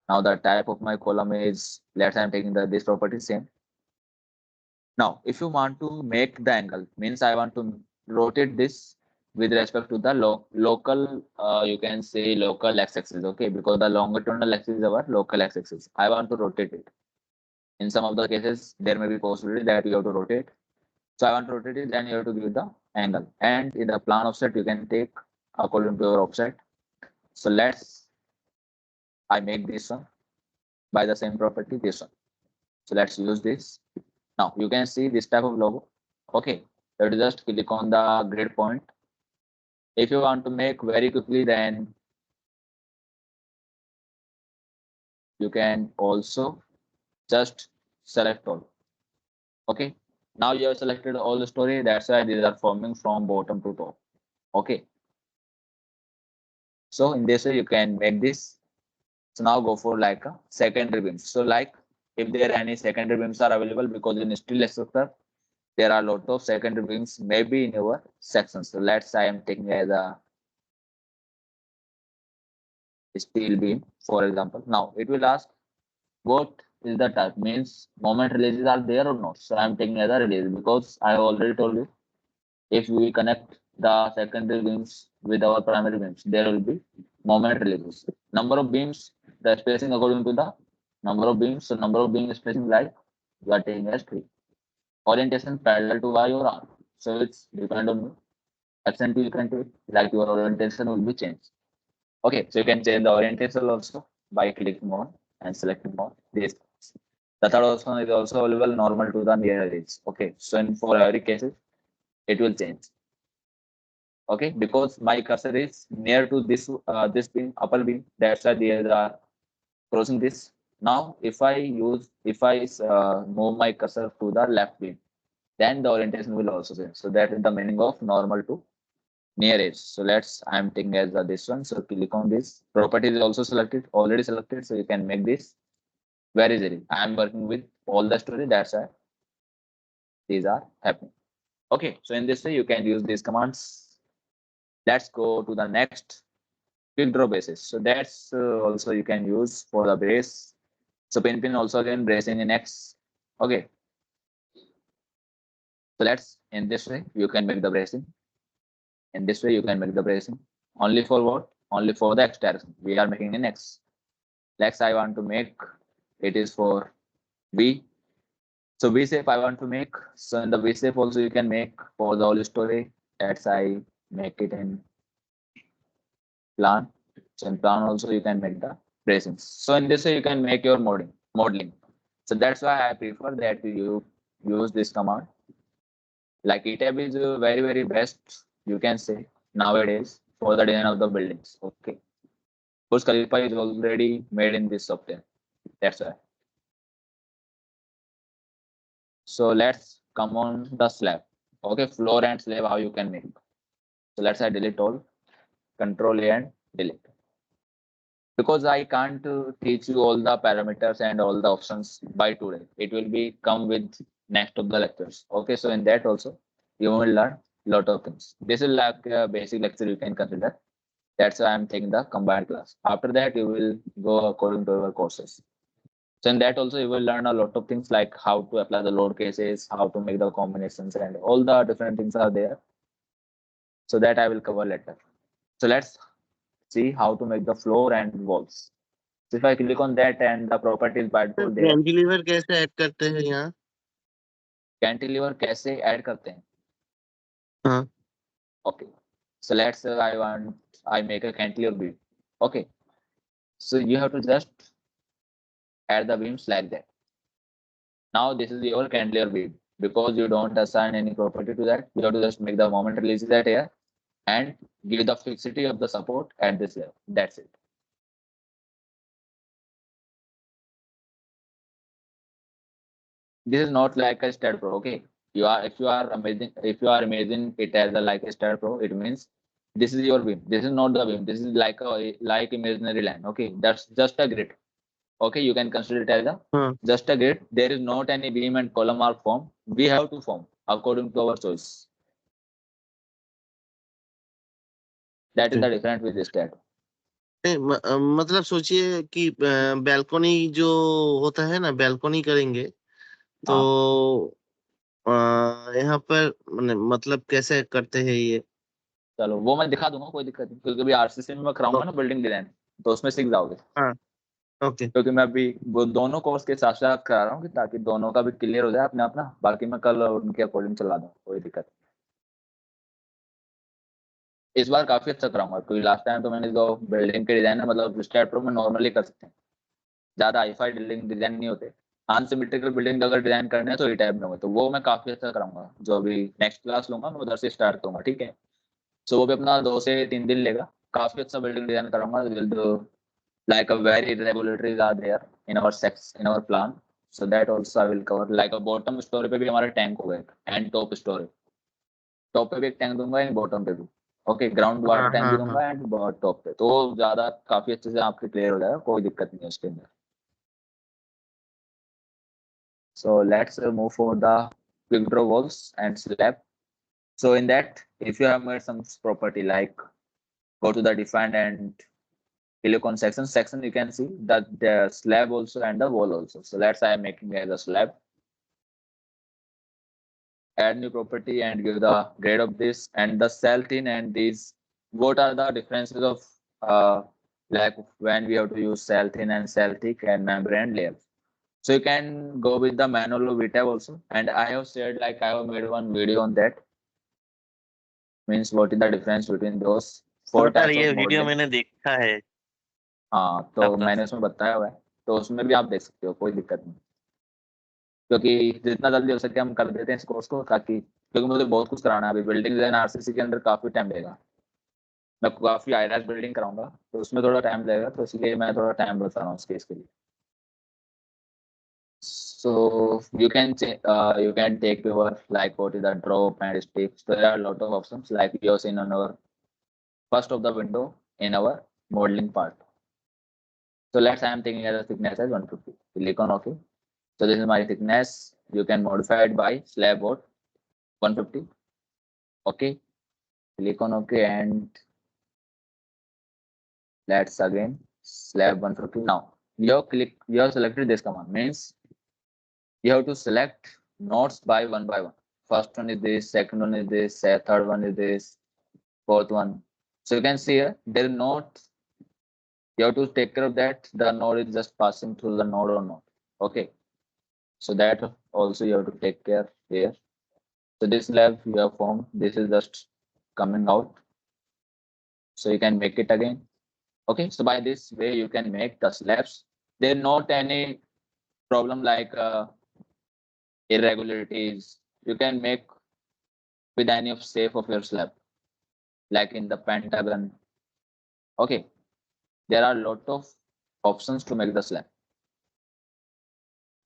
Speaker 1: Now the type of my column is, let's I'm taking the this property same. Now if you want to make the angle, means I want to rotate this with respect to the local you can say local x-axis. Okay, because the longitudinal axis is our local x-axis. I want to rotate it. In some of the cases there may be possibility that you have to rotate. So I want to rotate it, then you have to give the angle. And in the plan offset, you can take according to your offset. So let's I make this one by the same property, this one. So let's use this. Now you can see this type of logo. Okay, you just click on the grid point. If you want to make very quickly, then you can also just select all. Okay, now you have selected all the story. That's why these are forming from bottom to top. Okay, so in this way you can make this. So now go for like a secondary beams. So like if there any secondary beams are available, because in steel structure there are a lot of secondary beams maybe in your section. So let's I am taking as a steel beam, for example. Now it will ask what is the type, means moment releases are there or not. So I'm taking as a release because I already told you if we connect the secondary beams with our primary beams, there will be moment releases. Number of beams, the spacing according to the number of beams. So number of beam spacing like you are taking as 3. Orientation parallel to Y or R. So it's depend on you. Accent you can take, like your orientation will be changed. Okay, so you can change the orientation also by clicking on and selecting on this. The third option is also available normal to the near edge. Okay, so in for every cases it will change. Okay, because my cursor is near to this beam, upper beam. That's why they are crossing this. Now if I move my cursor to the left beam, then the orientation will also change. So that is the meaning of normal to near edge. So let's I'm taking as this one. So click on this. Property is also selected, already selected. So you can make this very easily. I am working with all the story. That's why these are happening. Okay, so in this way you can use these commands. Let's go to the next quick draw basis. So that's also you can use for the brace. So pin also again bracing in X. Okay. So let's in this way you can make the bracing. In this way you can make the bracing. Only for what? Only for the X direction. We are making in X. Next I want to make it is for V. So V shape I want to make. So in the V shape also you can make for the whole story. That's I make it in plan. So in plan also you can make the bracings. So in this way you can make your modeling. So that's why I prefer that you use this command. Like ETAB is very best, you can say, nowadays for the design of the buildings. Okay. Burj Khalifa is already made in this software. That's why. So let's come on the slab. Okay, floor and slab, how you can make. So let's say delete all, control A and delete. Because I can't teach you all the parameters and all the options by today. It will be come with next of the lectures. Okay, so in that also you will learn lot of things. This is like a basic lecture you can consider. That's why I'm taking the combined class. After that, you will go according to your courses. So in that also you will learn a lot of things like how to apply the load cases, how to make the combinations, and all the different things are there. So that I will cover later. So let's see how to make the floor and walls. So if I click on that and the properties by default there,
Speaker 2: cantilever कैसे add करते हैं यहाँ?
Speaker 1: Cantilever कैसे add करते हैं?
Speaker 2: हाँ.
Speaker 1: Okay. So let's say I make a cantilever beam. Okay. So you have to just add the beams like that. Now this is your cantilever beam. Because you don't assign any property to that, you have to just make the moment release that here and give the fixity of the support at this level. That's it. This is not like a stat pro. Okay. If you are imagining it as a like a stat pro, it means this is your beam. This is not the beam. This is like like imaginary line. Okay. That's just a grid. Okay, you can consider it as a
Speaker 2: हाँ.
Speaker 1: just a grid. There is not any beam and column are formed. We have to form according to our choice. That is the difference with this stat.
Speaker 2: नहीं, मतलब सोचिए कि balcony जो होता है ना, balcony करेंगे तो यहाँ पर मतलब कैसे करते हैं ये?
Speaker 1: चलो वो मैं दिखा दूंगा, कोई दिक्कत नहीं, क्योंकि अभी आरसीसी में मैं कराऊंगा ना बिल्डिंग डिजाइन, तो उसमें सीख जाओगे।
Speaker 2: हाँ. ओके.
Speaker 1: क्योंकि मैं अभी वो दोनों कोर्स के साथ साथ करा रहा हूँ कि ताकि दोनों का भी क्लियर हो जाए अपने अपना। बाकी मैं कल उनके अकॉर्डिंग चला दूँ, कोई दिक्कत नहीं। इस बार काफी अच्छा कराऊंगा, क्योंकि लास्ट टाइम तो मैंने जो बिल्डिंग के डिजाइन है मतलब स्टेट प्रो में नॉर्मली कर सकते हैं, ज्यादा हाईफाई बिल्डिंग डिजाइन नहीं होते। अनसिमेट्रिकल बिल्डिंग अगर डिजाइन करने हैं तो ई टाइप में होगा, तो वो मैं काफी अच्छा कराऊंगा। जो अभी नेक्स्ट क्लास लूंगा मैं उधर से स्टार्ट करूंगा, ठीक है। सो वो भी अपना 2 से 3 दिन लेगा। काफी अच्छा बिल्डिंग डिजाइन कराऊंगा। Like a very irregularities are there in our plan, so that also I will cover। like a bottom story पे भी हमारा टैंक होगा एक, एंड टॉप स्टोरी, टॉप पे भी एक टैंक दूंगा एंड बॉटम पे भी। ओके, ग्राउंड
Speaker 2: हाँ,
Speaker 1: वाटर टैंक भी
Speaker 2: हाँ, हाँ.
Speaker 1: दूंगा एंड टॉप पे, तो ज्यादा काफी अच्छे से आपके क्लियर हो जाएगा, कोई दिक्कत नहीं है उसके अंदर। So let's move for the quick draw walls and slab। So in that, if you have made some property like go to the defined and click on section, you can see that the slab also and the wall also। So let's say I'm making as a slab, add new property and give the grade of this and the cell thin and these, what are the differences of like when we have to use cell thin and cell thick and membrane layer। So you can go with the manual of VTAB also, and I have said like I have made one video on that, means what is the difference between those four
Speaker 2: sir
Speaker 1: types
Speaker 2: ये
Speaker 1: of
Speaker 2: video
Speaker 1: modeling।
Speaker 2: मैंने देखा है
Speaker 1: हाँ, तो
Speaker 2: आपका.
Speaker 1: मैंने उसमें बताया हुआ है, तो उसमें भी आप देख सकते हो, कोई दिक्कत नहीं। क्योंकि जितना जल्दी हो सके हम कर देते हैं इस कोर्स को, ताकि क्योंकि मुझे बहुत कुछ कराना है अभी। बिल्डिंग डिजाइन आरसीसी के अंदर काफी टाइम लगेगा, मैं काफी हाई राइज बिल्डिंग कराऊंगा, तो उसमें थोड़ा टाइम लगेगा, तो इसलिए मैं थोड़ा टाइम बता रहा हूँ उसके इसके लिए। So you can take your like what is the drop and stick। So there are a lot of options like you have seen on our first of the window in our modeling part। So let's I am taking as a thickness as 150, click on OK। So this is my thickness, you can modify it by slab what 150। Okay, click on OK and let's again slab 150। now you have selected this command, means you have to select nodes by one. First one is this, second one is this, third one is this, fourth one। So you can see here there is not, you have to take care of that the node is just passing through the node or not। Okay, so that also you have to take care here। So this slab you have formed, this is just coming out, so you can make it again। Okay, so by this way you can make the slabs. There not any problem like irregularities. You can make with any of shape of your slab, like in the pentagon. Okay, there are a lot of options to make the slab.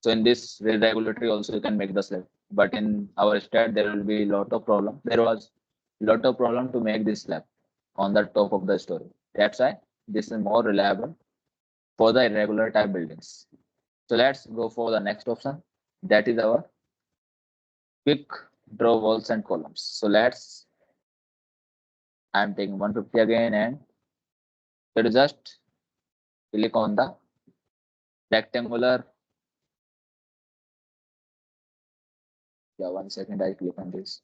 Speaker 1: So in this regulatory also you can make the slab, but in our state there will be a lot of problem. There was a lot of problem to make this slab on the top of the story. That's why this is more reliable for the irregular type buildings. So let's go for the next option. That is our quick draw walls and columns. So let's, I'm taking 150 again and you just click on the rectangular. Yeah, 1 second, I click on this.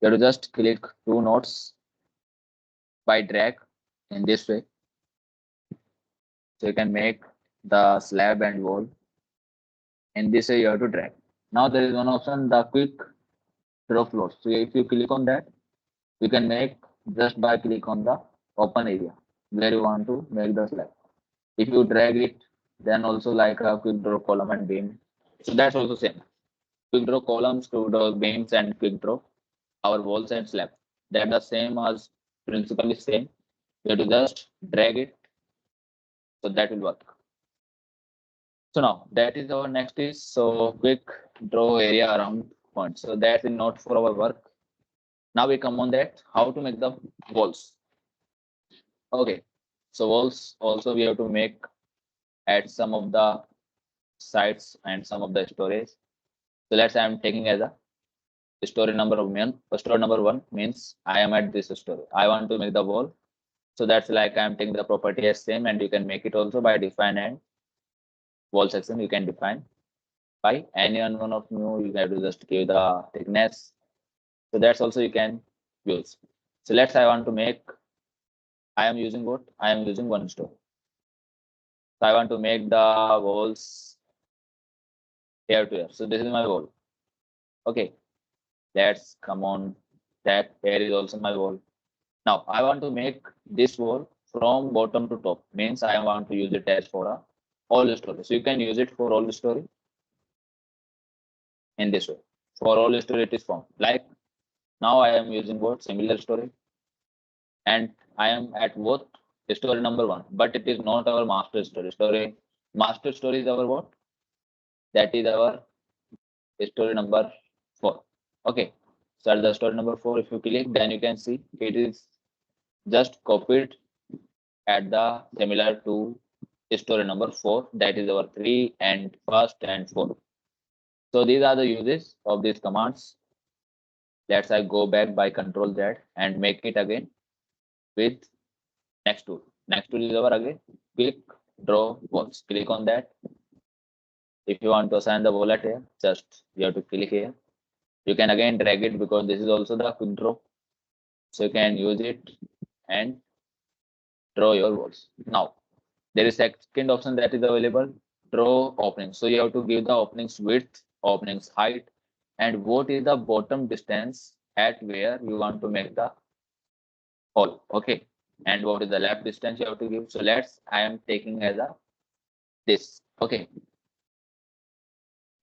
Speaker 1: You have to just click two nodes by drag in this way. So you can make the slab and wall. In this way you have to drag. Now there is one option, the quick draw floor. So if you click on that, you can make just by click on the open area where you want to make the slab. If you drag it, then also like a quick draw column and beam. So that's also same. Quick draw columns, quick draw beams, and quick draw our walls and slab. They're the same as principally same. You have to just drag it, so that will work. So now that is our next is so quick draw area around point. So that's not for our work. Now we come on that how to make the walls. Okay, so walls also we have to make at some of the sites and some of the storage. So let's say I'm taking as a story number of one. Story number one means I am at this story. I want to make the wall. So that's like I'm taking the property as same, and you can make it also by define and wall section. You can define by any one of you. You have to just give the thickness. So that's also you can use. So let's say I want to make. I am using what? I am using one story. So I want to make the walls here to here. So this is my wall. Okay, let's come on. That here is also my wall. Now I want to make this wall from bottom to top. Means I want to use it as for a all story. So you can use it for all story in this way. For all story it is formed. Like now I am using what similar story, and I am at what story number one, but it is not our master story. Master story is our what? That is our story number 4. Okay. So at the story number 4, if you click, then you can see it is just copied at the similar to story number 4. That is our 3 and first and 4. So these are the uses of these commands. Let's I go back by Control Z and make it again with next tool. Next tool is our again quick draw walls. Click on that. If you want to assign the wallet here, just you have to click here. You can again drag it because this is also the quick draw. So you can use it and draw your walls. Now there is second option that is available, draw openings. So you have to give the openings width, openings height, and what is the bottom distance at where you want to make the hole. Okay. And what is the left distance you have to give. So let's I am taking as a this. Okay.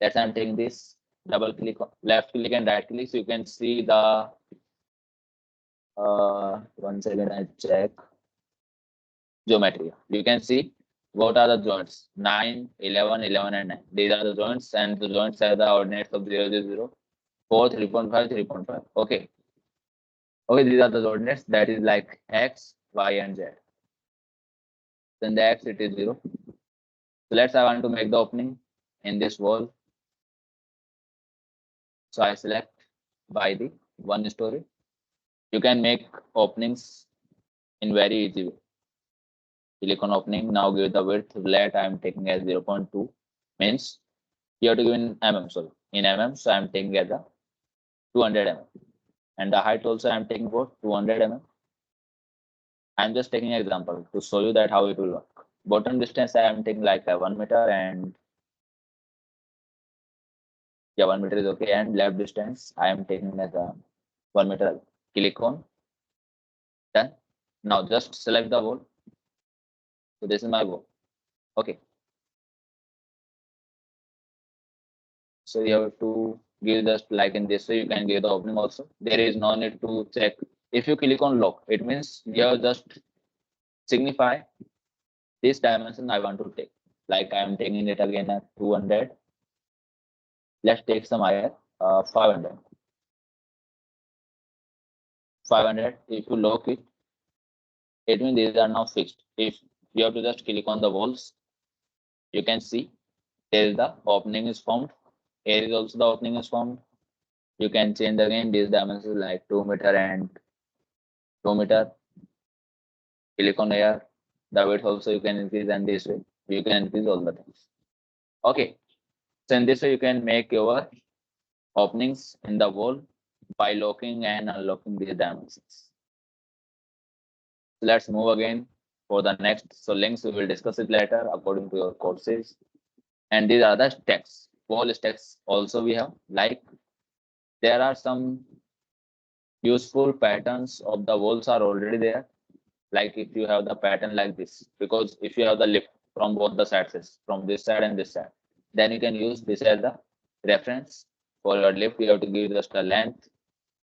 Speaker 1: Let's I'm taking this, double click, left click and right click, so you can see the 1 second I check geometry. You can see what are the joints 9, 11, 11 and 9. These are the joints, and the joints have the ordinates of 0, 0, 0, 4, 3.5, 3.5. Okay. Okay, these are the coordinates, that is like x, y, and z. Then the x it is 0. So let's I want to make the opening in this wall. So I select by the one story. You can make openings in very easy way. Click on opening. Now give the width. Let I am taking as 0.2. Means you have to give in mm. Sorry, in mm. So I am taking as a 200 mm. And the height also I am taking for 200 mm. I am just taking an example to show you that how it will work. Bottom distance I am taking like a 1 meter, and yeah, 1 meter is okay. And left distance I am taking as a 1 meter. Click on done. Now just select the wall. So this is my wall. Okay. So you have to give just like in this way, you can give the opening also. There is no need to check. If you click on lock, it means you have just signify this dimension I want to take. Like I am taking it again at 200. Let's take some higher, 500. 500. If you lock it, it means these are now fixed. If you have to just click on the walls, you can see there is the opening is formed. Here is also the opening is formed. You can change again these dimensions like 2 meter and 2 meter. Click on here. The width also you can increase, and this way you can increase all the things. Okay. So in this way you can make your openings in the wall by locking and unlocking these dimensions. So let's move again for the next. So links we will discuss it later according to your courses. And these are the stacks. Wall stacks also we have, like there are some useful patterns of the walls are already there. Like if you have the pattern like this, because if you have the lift from both the sides, from this side and this side, then you can use this as the reference. For your lift, you have to give just a length.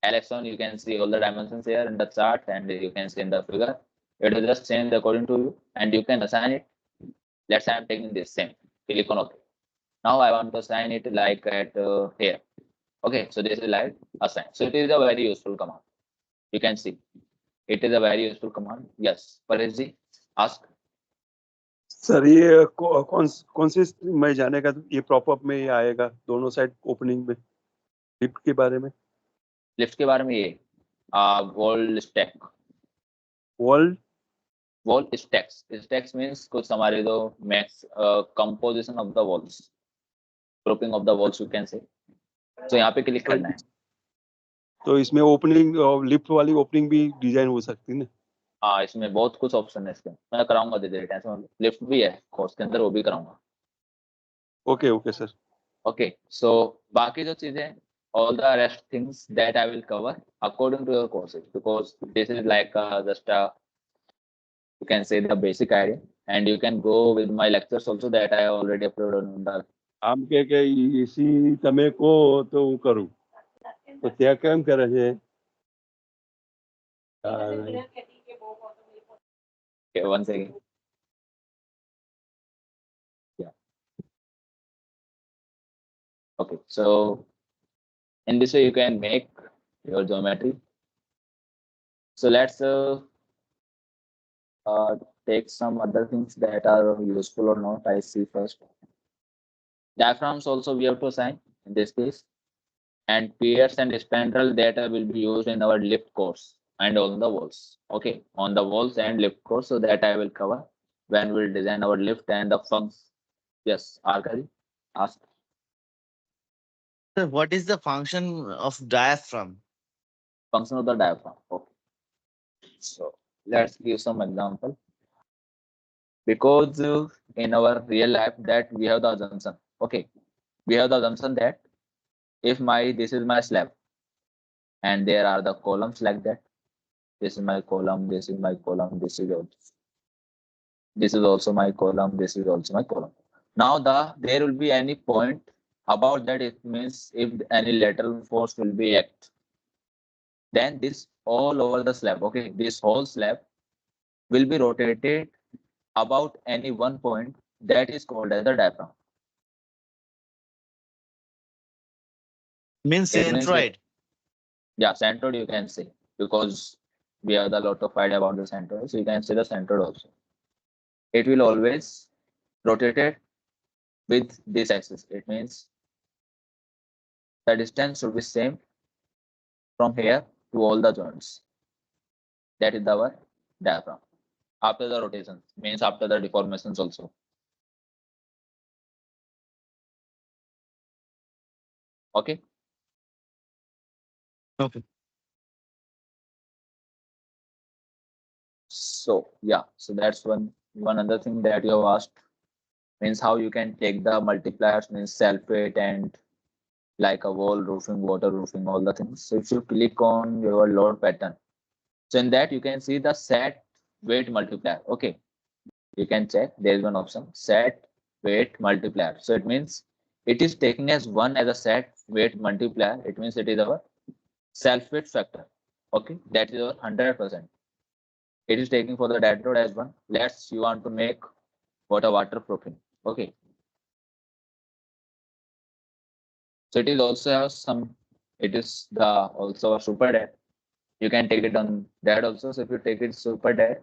Speaker 1: Alex1, you can see all the dimensions here in the chart, and you can see in the figure. It will just change according to you, and you can assign it. Let's say I'm taking this same. Click on OK. Now I want to assign it like at here. Okay, so this is like assign. So it is a very useful command. You can see it is a very useful command. Yes, Paresh ji, ask.
Speaker 3: Sir ये कौन से में जानेगा, ये prop up में ही आएगा दोनों side opening में, लिफ्ट के बारे में?
Speaker 1: लिफ्ट के बारे में ये wall stack, wall stacks. Stacks means कुछ हमारे जो max composition of the walls, grouping of the walls you can say. तो यहाँ पे क्लिक करना है.
Speaker 3: तो इसमें ओपनिंग, लिफ्ट वाली ओपनिंग भी डिजाइन हो सकती है ना?
Speaker 1: हाँ, इसमें बहुत कुछ ऑप्शन है. इसके मैं कराऊंगा धीरे धीरे, टेंशन. लिफ्ट भी है कोर्स के अंदर, वो भी कराऊंगा.
Speaker 3: Okay okay sir.
Speaker 1: ओके, सो बाकी जो चीजें, all the rest things that I will cover according to your courses, because this is like just you can say the basic idea, and you can go with my lectures also that I already uploaded on the.
Speaker 3: આમ કે EC તમે કહો તો હું કરું, તો ત્યાં કેમ કરે છે?
Speaker 1: Okay, one second. Yeah. Okay, so in this way you can make your geometry. So let's take some other things that are useful or not. I see first. Diaphragms also we have to assign in this case, and piers and spandrel data will be used in our lift course and on the walls. Okay, on the walls and lift course, so that I will cover when we'll design our lift and the functions. Yes, Arkadi, ask.
Speaker 2: Sir, what is the function of diaphragm?
Speaker 1: Function of the diaphragm. Okay. So let's give some example. Because in our real life that we have the assumption. Okay, we have the assumption that if this is my slab, and there are the columns like that. This is my column. This is my column. This is also my column. This is also my column. Now there will be any point about that. It means if any lateral force will be act, then this all over the slab. Okay, this whole slab will be rotated about any one point that is called as the diaphragm.
Speaker 2: Means centroid.
Speaker 1: Yeah, centroid you can say, because we have a lot of idea about the centroid. So you can say the centroid also. It will always rotate with this axis. It means the distance should be same from here to all the joints. That is our diaphragm. After the rotation, means after the deformations also. Okay.
Speaker 2: Okay.
Speaker 1: So yeah, so that's one other thing that you have asked, means how you can take the multipliers, means self-weight and like a wall roofing, water roofing, all the things. So if you click on your load pattern, So in that you can see the set weight multiplier. Okay, you can check. There is one option, set weight multiplier. So it means it is taking as one as a set weight multiplier. It means it is our self weight factor. Okay, that is our 100%. It is taking for the dead load as one. Let's you want to make what a waterproofing. Okay, so it is also have some. It is the also a super dead. You can take it on that also. So if you take it super dead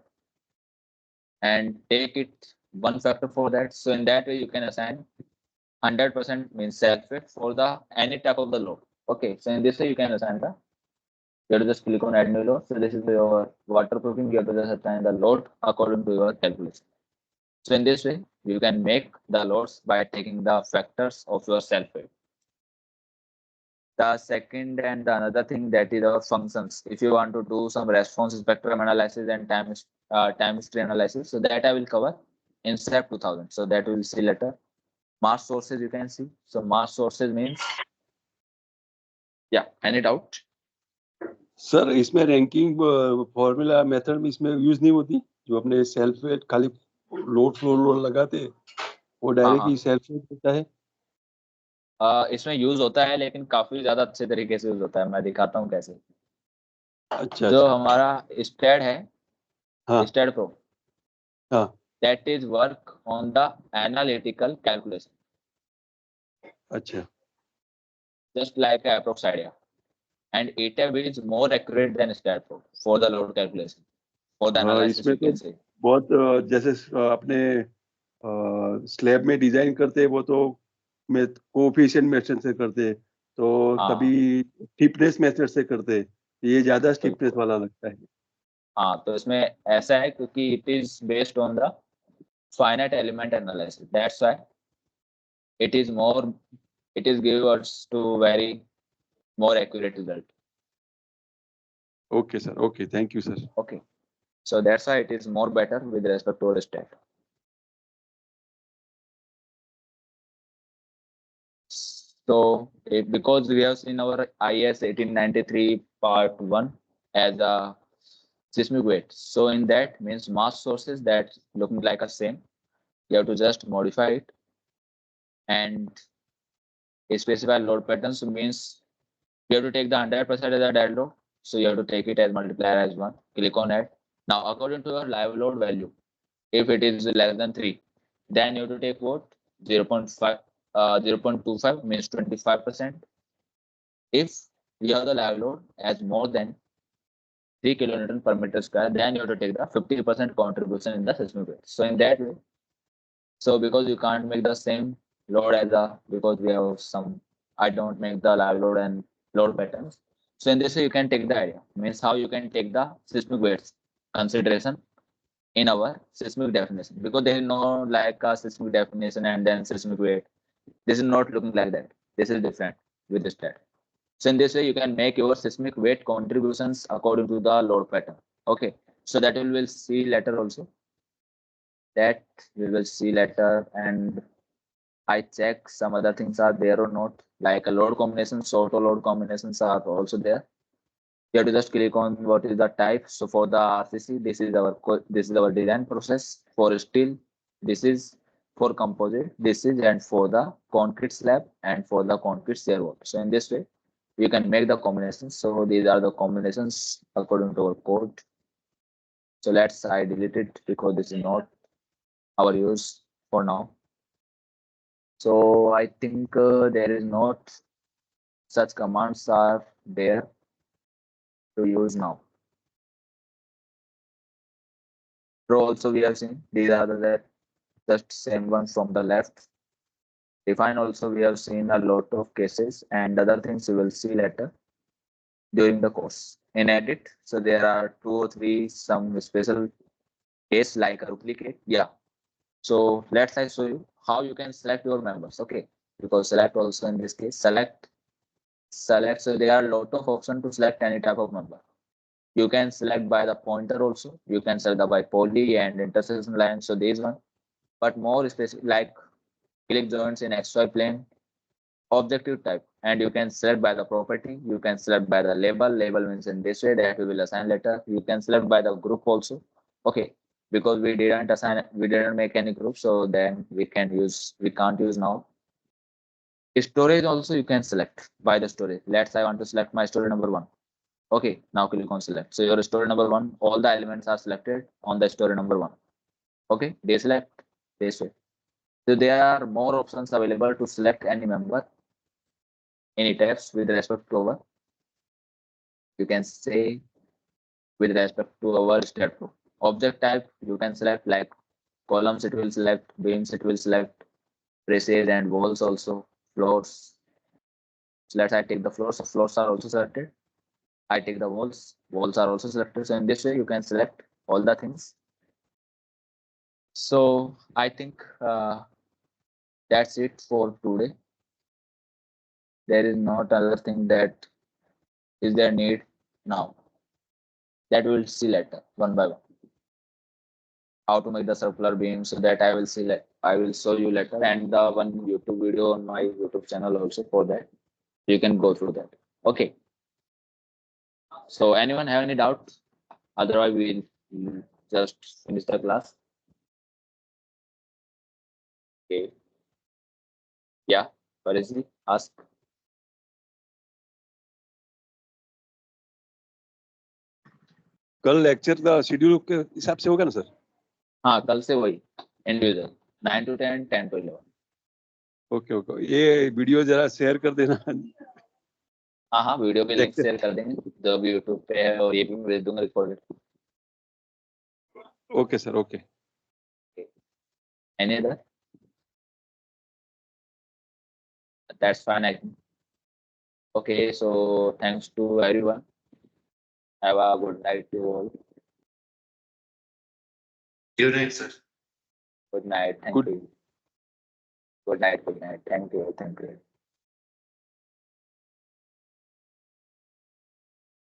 Speaker 1: and take it one factor for that, so in that way you can assign 100% means self weight for the any type of the load. Okay, so in this way you can assign the, you have to just click on add new load. So this is your waterproofing. You have to just assign the load according to your calculation. So in this way you can make the loads by taking the factors of your self weight. The second and the another thing, that is our functions. If you want to do some response spectrum analysis and time history analysis, so that I will cover in SAP 2000. So that we will see later. Mass sources you can see. So mass sources means, yeah, any doubt?
Speaker 3: Sir इसमें ranking formula method में इसमें use नहीं होती, जो अपने self weight खाली load flow load लगाते वो डायरेक्टली सेल्फ वेट होता है।
Speaker 1: इसमें यूज होता है, लेकिन काफी ज्यादा अच्छे तरीके से यूज होता है। मैं दिखाता हूँ कैसे।
Speaker 3: अच्छा
Speaker 1: जो
Speaker 3: अच्छा
Speaker 1: हमारा स्टेड है,
Speaker 3: हाँ
Speaker 1: स्टेड प्रो,
Speaker 3: हाँ
Speaker 1: that is work on the analytical calculation,
Speaker 3: अच्छा
Speaker 1: just like a approx idea. And ETABS is more accurate than StatPro for the load calculation, for the
Speaker 3: हाँ
Speaker 1: analysis
Speaker 3: इसमें
Speaker 1: you
Speaker 3: तो
Speaker 1: can say.
Speaker 3: बहुत जैसे अपने slab में design करते हैं वो तो में कोएफिशिएंट मेथड से करते हैं, तो
Speaker 1: हाँ
Speaker 3: कभी स्टिफनेस मेथड से करते हैं, ये ज्यादा स्टिफनेस
Speaker 1: बिल्कुल।
Speaker 3: वाला लगता है।
Speaker 1: हाँ, तो इसमें ऐसा है क्योंकि it is based on the finite element analysis. That's why it is more, it is give us to very more accurate result.
Speaker 3: Okay sir, okay, thank you sir.
Speaker 1: Okay, so that's why it is more better with respect to our stat. So because we have seen our IS 1893 part 1 as a seismic weight, so in that means mass sources that looking like a same, you have to just modify it and specify load patterns. So means you have to take the 100% as a dead load, so you have to take it as multiplier as 1. Click on it. Now according to your live load value, if it is less than 3, then you have to take what, 0.5 0.25 means 25%. If you have the live load as more than 3 kilonewton per meter square, then you have to take the 50% contribution in the seismic weight. So in that way, so because you can't make the same load as a, because we have some, I don't make the live load and load patterns. So in this way, you can take the idea, means how you can take the seismic weights consideration in our seismic definition, because there is no like a seismic definition and then seismic weight. This is not looking like that. This is different with this stat. So in this way, you can make your seismic weight contributions according to the load pattern. Okay, so that we will see later also. That we will see later, and I check some other things are there or not, like a load combinations, auto load combinations are also there. You have to just click on what is the type. So for the RCC, this is our design process. For steel, this is for composite. This is and for the concrete slab and for the concrete shear wall. So in this way, you can make the combinations. So these are the combinations according to our code. So let's I delete it because this is not our use for now. So I think there is not such commands are there to use now. Pro also we have seen, these are the just same ones from the left. Define also we have seen a lot of cases, and other things we will see later during the course. In edit, so there are 2 or 3 some special case like a duplicate. Yeah. So let's I show you how you can select your members. Okay, because select also in this case, select. So there are a lot of options to select any type of member. You can select by the pointer also. You can select by poly and intersection line. So this one, but more specific like click joints in XY plane, objective type, and you can select by the property, you can select by the label means in this way that we will assign letter, you can select by the group also. Okay, because we didn't make any group, so then we can't use now. Storage also you can select by the storage. Let's say I want to select my story number 1. Okay, now click on select. So your story number 1, all the elements are selected on the story number 1. Okay, they select this way. So there are more options available to select any member in ETABS with respect to our, you can say, with respect to our stat flow. Object type you can select, like columns it will select, beams it will select, braces and walls also, floors. So let's I take the floors. So floors are also selected. I take the walls. Walls are also selected. So in this way you can select all the things. So I think that's it for today. There is not other thing that is there need now. That we will see later one by one. How to make the circular beam, so that I will see I will show you later, and the one YouTube video on my YouTube channel also for that. You can go through that. Okay. So anyone have any doubts? Otherwise we'll just finish the class. Okay. Yeah, Parisi, ask.
Speaker 3: कल lecture का schedule के हिसाब से होगा ना sir?
Speaker 1: हाँ, कल से वही individual 9 to 10, 10 to 11.
Speaker 3: Okay okay, ये वीडियो जरा शेयर कर देना.
Speaker 1: हाँ हाँ, वीडियो पे लिंक शेयर कर देंगे जो भी यूट्यूब पे है, और ये भी मैं भेज दूंगा recorded.
Speaker 3: Okay sir, okay.
Speaker 1: Any other? That's fine, I think. Okay, so thanks to everyone. Have a good night to all.
Speaker 2: Good night, sir.
Speaker 1: Good night. Thank
Speaker 3: Good.
Speaker 1: you. Good night. Good night. Thank you. Thank you.